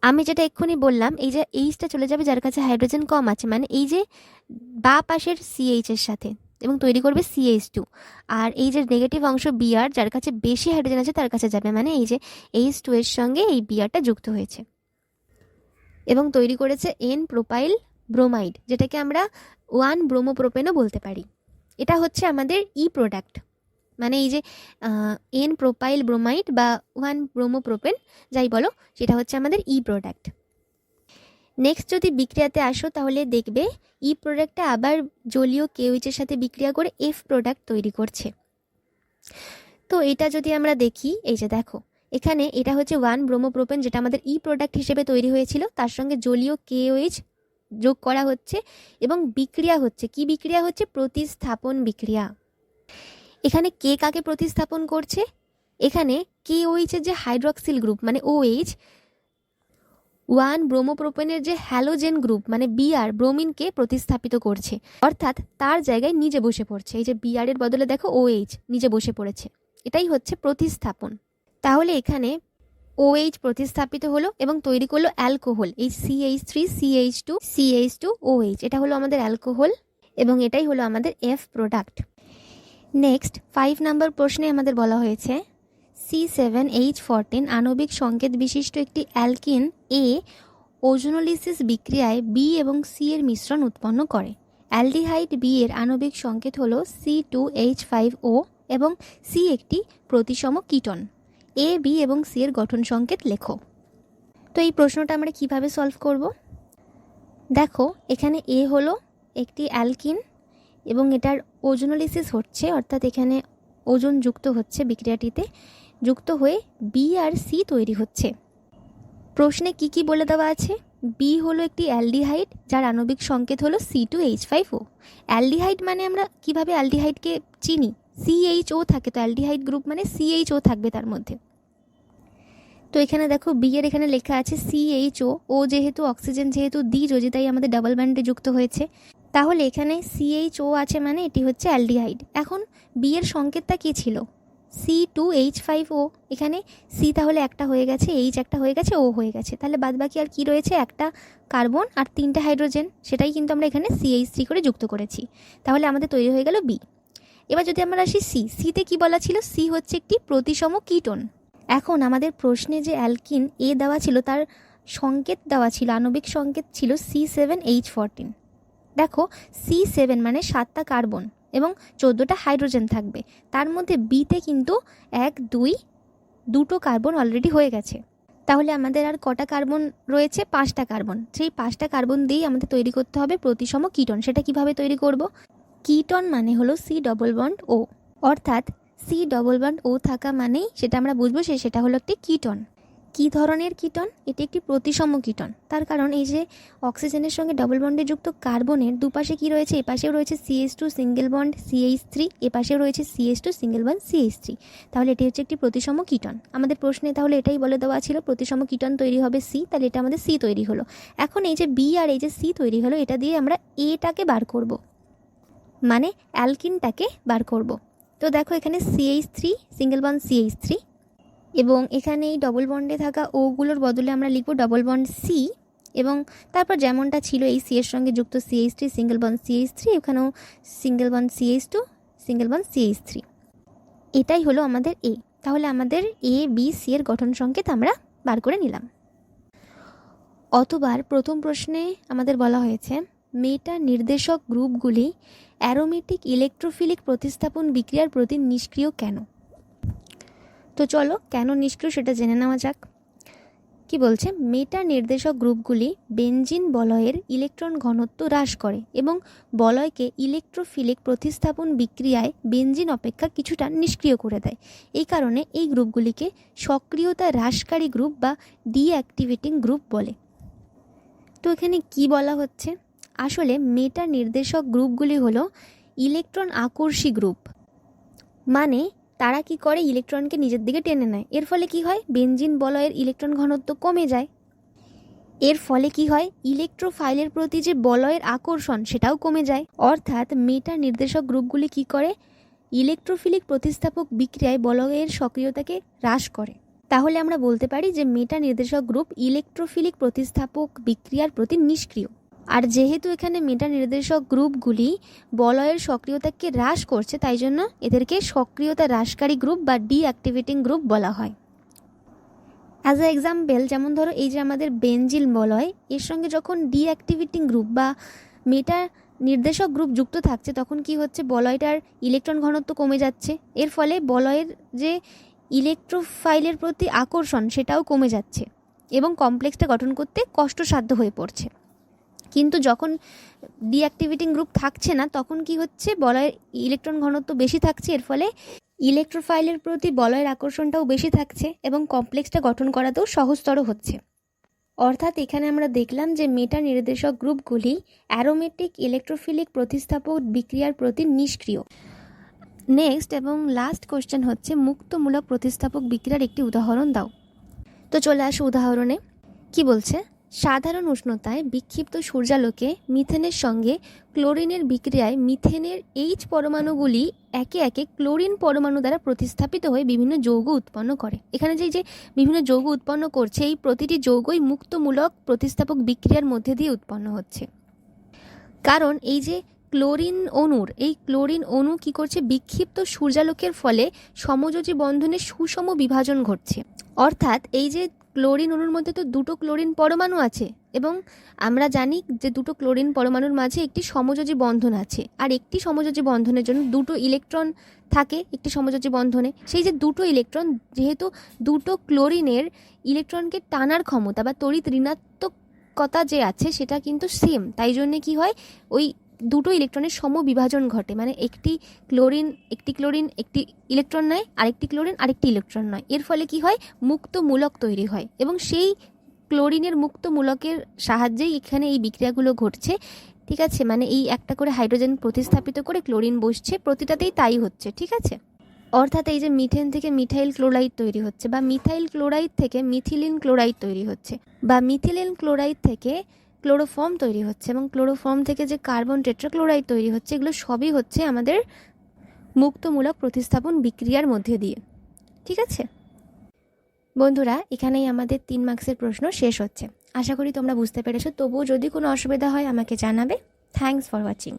আমি যেটা এক্ষুনি বললাম, এই যে এইচটা চলে যাবে যার কাছে হাইড্রোজেন কম আছে, মানে এই যে বা পাশের CH এর সাথে, এবং তৈরি করবে CH2। আর এই যে নেগেটিভ অংশ Br যার কাছে বেশি হাইড্রোজেন আছে তার কাছে যাবে, মানে এই যে H2 এর সঙ্গে এই Brটা যুক্ত হয়েছে এবং তৈরি করেছে N প্রোপাইল ব্রোমাইড, যেটাকে আমরা 1-ব্রোমোপ্রোপেনও বলতে পারি। এটা হচ্ছে আমাদের ই প্রোডাক্ট, মানে এই যে N প্রোপাইল ব্রোমাইড বা 1-ব্রোমোপ্রোপেন যাই বলো, সেটা হচ্ছে আমাদের ই প্রোডাক্ট। নেক্সট যদি বিক্রিয়াতে আসো তাহলে দেখবে ই প্রোডাক্টটা আবার জলীয় KOH এর সাথে বিক্রিয়া করে F প্রোডাক্ট তৈরি করছে। তো এটা যদি আমরা দেখি, এই যে দেখো এখানে এটা হচ্ছে 1-ব্রোমোপ্রোপেন, যেটা আমাদের ই প্রোডাক্ট হিসেবে তৈরি হয়েছিল, তার সঙ্গে জলীয় KOH যোগ করা হচ্ছে এবং বিক্রিয়া হচ্ছে। কি বিক্রিয়া হচ্ছে? প্রতিস্থাপন বিক্রিয়া। এখানে কে কাকে প্রতিস্থাপন করছে? এখানে KOH এর যে হাইড্রক্সিল গ্রুপ মানে OH, 1-ব্রোমোপ্রোপেনের যে হ্যালোজেন গ্রুপ মানে Br ব্রোমিনকে প্রতিস্থাপিত করছে, অর্থাৎ তার জায়গায় নিজে বসে পড়ছে। এই যে Br এর বদলে দেখো OH নিজে বসে পড়েছে, এটাই হচ্ছে প্রতিস্থাপন। তাহলে এখানে OH প্রতিস্থাপিত হলো এবং তৈরি করলো অ্যালকোহল, এই CH3CH2OH, এটা হলো আমাদের অ্যালকোহল এবং এটাই হলো আমাদের F প্রোডাক্ট। নেক্সট 5 নম্বর প্রশ্নে আমাদের বলা হয়েছে C7H14 আণবিক সংকেত বিশিষ্ট একটি অ্যালকিন A ওজোনোলিসিস বিক্রিয়ায় B এবং C এর মিশ্রণ উৎপন্ন করে। অ্যালডিহাইড B এর আণবিক সংকেত হলো C2H5O এবং সি একটি প্রতিসম কিটন। এ, বি এবং সি এর গঠন সংকেত লেখো। তো এই প্রশ্নটা আমরা কিভাবে সলভ করব? দেখো, এখানে এ হলো একটি অ্যালকিন এবং এটার ওজোনোলিসিস হচ্ছে, অর্থাৎ এখানে ওজন যুক্ত হচ্ছে বিক্রিয়াটিতে, যুক্ত হয়ে বি আর সি তৈরি হচ্ছে। প্রশ্নে কি কি বলে দেওয়া আছে? বি হলো একটি অ্যালডিহাইড যার আণবিক সংকেত হলো C2H5O। অ্যালডিহাইড মানে আমরা কিভাবে অ্যালডিহাইডকে চিনি? CHO থাকে, তো অ্যালডিহাইড গ্রুপ মানে CHO থাকবে তার মধ্যে। তো এখানে দেখো বি এর এখানে লেখা আছে CHO, ও যেহেতু অক্সিজেন যেহেতু দ্বিযোজী তাই আমাদের ডাবল ব্যান্ডে যুক্ত হয়েছে, তাহলে এখানে CHO আছে মানে এটি হচ্ছে অ্যালডিহাইড। এখন বি এর সংকেতটা কী ছিল? C2H5O। এখানে সি তাহলে একটা হয়ে গেছে, এইচ একটা হয়ে গেছে, ও হয়ে গেছে, তাহলে বাদবাকি আর কি রয়েছে? একটা কার্বন আর 3টে হাইড্রোজেন, সেটাই কিন্তু আমরা এখানে CH3 করে যুক্ত করেছি। তাহলে আমাদের তৈরি হয়ে গেল বি। এবার যদি আমরা আসি সিতে কি বলা ছিল? সি হচ্ছে একটি প্রতিসম কিটোন। এখন আমাদের প্রশ্নে যে অ্যালকিন এ দেওয়া ছিল তার সংকেত দেওয়া ছিল, আণবিক সংকেত ছিল C7H14। দেখো, C7 মানে 7টা কার্বন এবং 14টা হাইড্রোজেন থাকবে, তার মধ্যে বিতে কিন্তু 1, 2 কার্বন অলরেডি হয়ে গেছে। তাহলে আমাদের আর কটা কার্বন রয়েছে? 5টা কার্বন। সেই 5টা কার্বন দিয়েই আমাদের তৈরি করতে হবে প্রতিসম কিটোন। সেটা কিভাবে তৈরি করব? কিটোন মানে হলো C ডবল বন্ড O, অর্থাৎ C ডবল বন্ড O থাকা মানেই সেটা আমরা বুঝবো সেটা হলো একটি কিটোন। কী ধরনের কিটোন? এটি একটি প্রতিসম কিটোন, তার কারণ এই যে অক্সিজেনের সঙ্গে ডবল বন্ডে যুক্ত কার্বনের দুপাশে কি রয়েছে? এপাশেও রয়েছে CH2 সিঙ্গেল বন্ড CH3, এপাশেও রয়েছে CH2 সিঙ্গেল বন্ড CH3, তাহলে এটি হচ্ছে একটি প্রতিসম কিটোন। আমাদের প্রশ্নে তাহলে এটাই বলে দেওয়া ছিল প্রতিসম কিটোন তৈরি হবে সি, তাহলে এটা আমাদের সি তৈরি হলো। এখন এই যে বি আর এই যে সি তৈরি হলো, এটা দিয়ে আমরা এটাকে বার করব, মানে অ্যালকিনটাকে বার করব। তো দেখো, এখানে CH3 সিঙ্গেল বন্ড CH3 এবং এখানে এই ডবল বন্ডে থাকা ওগুলোর বদলে আমরা লিখব ডবল বন্ড সি, এবং তারপর যেমনটা ছিল এই সি এর সঙ্গে যুক্ত CH3 সিঙ্গেল বন্ড CH3, এখানেও single bond CH2 single bond CH3। এটাই হলো আমাদের এ। তাহলে আমাদের এ, বি, সি এর গঠন সংকেত আমরা বার করে নিলাম। অতবার প্রথম প্রশ্নে আমাদের বলা হয়েছে মেটা নির্দেশক গ্রুপগুলি অ্যারোমেটিক ইলেকট্রোফিলিক প্রতিস্থাপন বিক্রিয়ার প্রতি নিষ্ক্রিয় কেন? তো চলো, কেন নিষ্ক্রিয় সেটা জেনে নেওয়া যাক। কি বলছে? মেটা নির্দেশক গ্রুপগুলি বেনজিন বলয়ের ইলেকট্রন ঘনত্ব হ্রাস করে এবং বলয়কে ইলেকট্রোফিলিক প্রতিস্থাপন বিক্রিয়ায় বেনজিন অপেক্ষা কিছুটা নিষ্ক্রিয় করে দেয়। এই কারণে এই গ্রুপগুলিকে সক্রিয়তা হ্রাসকারী গ্রুপ বা ডিঅ্যাক্টিভেটিং গ্রুপ বলে। তো এখানে কি বলা হচ্ছে? আসলে মেটা নির্দেশক গ্রুপগুলি হলো ইলেকট্রন আকর্ষী গ্রুপ, মানে তারা কি করে? ইলেকট্রনকে নিজের দিকে টেনে নেয়। এর ফলে কি হয়? বেনজিন বলয়ের ইলেকট্রন ঘনত্ব কমে যায়। এর ফলে কি হয়? ইলেকট্রোফাইলের প্রতি যে বলয়ের আকর্ষণ সেটাও কমে যায়। অর্থাৎ মেটা নির্দেশক গ্রুপগুলি কি করে? ইলেকট্রোফিলিক প্রতিস্থাপক বিক্রিয়ায় বলয়ের সক্রিয়তাকে হ্রাস করে। তাহলে আমরা বলতে পারি যে মেটা নির্দেশক গ্রুপ ইলেকট্রোফিলিক প্রতিস্থাপক বিক্রিয়ার প্রতি নিষ্ক্রিয়। আর যেহেতু এখানে মেটা নির্দেশক গ্রুপগুলি বলয়ের সক্রিয়তাকে হ্রাস করছে, তাই জন্য এদেরকে সক্রিয়তা হ্রাসকারী গ্রুপ বা ডিঅ্যাক্টিভেটিং গ্রুপ বলা হয়। অ্যাজ এ এক্সাম্পল, যেমন ধরো এই যে আমাদের বেনজিন বলয়, এর সঙ্গে যখন ডিঅ্যাক্টিভেটিং গ্রুপ বা মেটা নির্দেশক গ্রুপ যুক্ত থাকছে তখন কি হচ্ছে? বলয়টার ইলেকট্রন ঘনত্ব কমে যাচ্ছে। এর ফলে বলয়ের যে ইলেকট্রোফাইলের প্রতি আকর্ষণ সেটাও কমে যাচ্ছে এবং কমপ্লেক্সটা গঠন করতে কষ্টসাধ্য হয়ে পড়ছে। কিন্তু যখন ডিঅ্যাক্টিভেটিং গ্রুপ থাকছে না তখন কি হচ্ছে? বলয়ের ইলেকট্রন ঘনত্ব বেশি থাকছে, এর ফলে ইলেকট্রোফাইলের প্রতি বলয়ের আকর্ষণটাও বেশি থাকছে এবং কমপ্লেক্সটা গঠন করাতেও সহজতর হচ্ছে। অর্থাৎ এখানে আমরা দেখলাম যে মেটা নির্দেশক গ্রুপগুলি অ্যারোমেটিক ইলেকট্রোফিলিক প্রতিস্থাপক বিক্রিয়ার প্রতি নিষ্ক্রিয়। নেক্সট এবং লাস্ট কোশ্চেন হচ্ছে মুক্তমূলক প্রতিস্থাপক বিক্রিয়ার একটি উদাহরণ দাও। তো চলে আসো উদাহরণে। কি বলছে? সাধারণ উষ্ণতায় বিক্ষিপ্ত সূর্যালোকে মিথেনের সঙ্গে ক্লোরিনের বিক্রিয়ায় মিথেনের এইচ পরমাণুগুলি একে একে ক্লোরিন পরমাণু দ্বারা প্রতিস্থাপিত হয়ে বিভিন্ন যৌগ উৎপন্ন করে। এখানে যে বিভিন্ন যৌগ উৎপন্ন করছে, এই প্রতিটি যৌগই মুক্তমূলক প্রতিস্থাপক বিক্রিয়ার মধ্যে দিয়ে উৎপন্ন হচ্ছে। কারণ এই যে ক্লোরিন অণু কি করছে? বিক্ষিপ্ত সূর্যালোকের ফলে সমযোজী বন্ধনের সুষম বিভাজন ঘটছে। অর্থাৎ এই যে ক্লোরিন অণুর মধ্যে তো দুটো ক্লোরিন পরমাণু আছে এবং আমরা জানি যে দুটো ক্লোরিন পরমাণুর মাঝে একটি সমযোজী বন্ধন আছে, আর একটি সমযোজী বন্ধনের জন্য দুটো ইলেকট্রন থাকে একটি সমযোজী বন্ধনে। সেই যে দুটো ইলেকট্রন, যেহেতু দুটো ক্লোরিনের ইলেকট্রনকে টানার ক্ষমতা বা তড়িৎ ঋণাত্মকতা যে আছে সেটা কিন্তু সেম, তাই জন্যে কি হয়, ওই দুটো ইলেকট্রনের সমবিভাজন ঘটে, মানে একটি ক্লোরিন একটি ইলেকট্রন নেয়, আরেকটি ক্লোরিন আরেকটি ইলেকট্রন নয়। এর ফলে কি হয়, মুক্ত মূলক তৈরি হয় এবং সেই ক্লোরিনের মুক্ত মূলকের সাহায্যেই এখানে এই বিক্রিয়াগুলো ঘটছে। ঠিক আছে, মানে এই একটা করে হাইড্রোজেন প্রতিস্থাপিত করে ক্লোরিন বসছে, প্রতিটাতেই তাই হচ্ছে। ঠিক আছে, অর্থাৎ এই যে মিথেন থেকে মিথাইল ক্লোরাইড তৈরি হচ্ছে, বা মিথাইল ক্লোরাইড থেকে মিথিলিন ক্লোরাইড তৈরি হচ্ছে, বা মিথিলিন ক্লোরাইড থেকে ক্লোরোফর্ম তৈরি হচ্ছে, এবং ক্লোরোফর্ম থেকে যে কার্বন টেট্রাক্লোরাইড তৈরি হচ্ছে, এগুলো সবই হচ্ছে আমাদের মুক্তমূলক প্রতিস্থাপন বিক্রিয়ার মধ্যে দিয়ে। ঠিক আছে বন্ধুরা, এখানেই আমাদের 3 মার্কসের প্রশ্ন শেষ হচ্ছে। আশা করি তোমরা বুঝতে পেরেছো। তবুও যদি কোনো অসুবিধা হয় আমাকে জানাবে। Thanks for watching.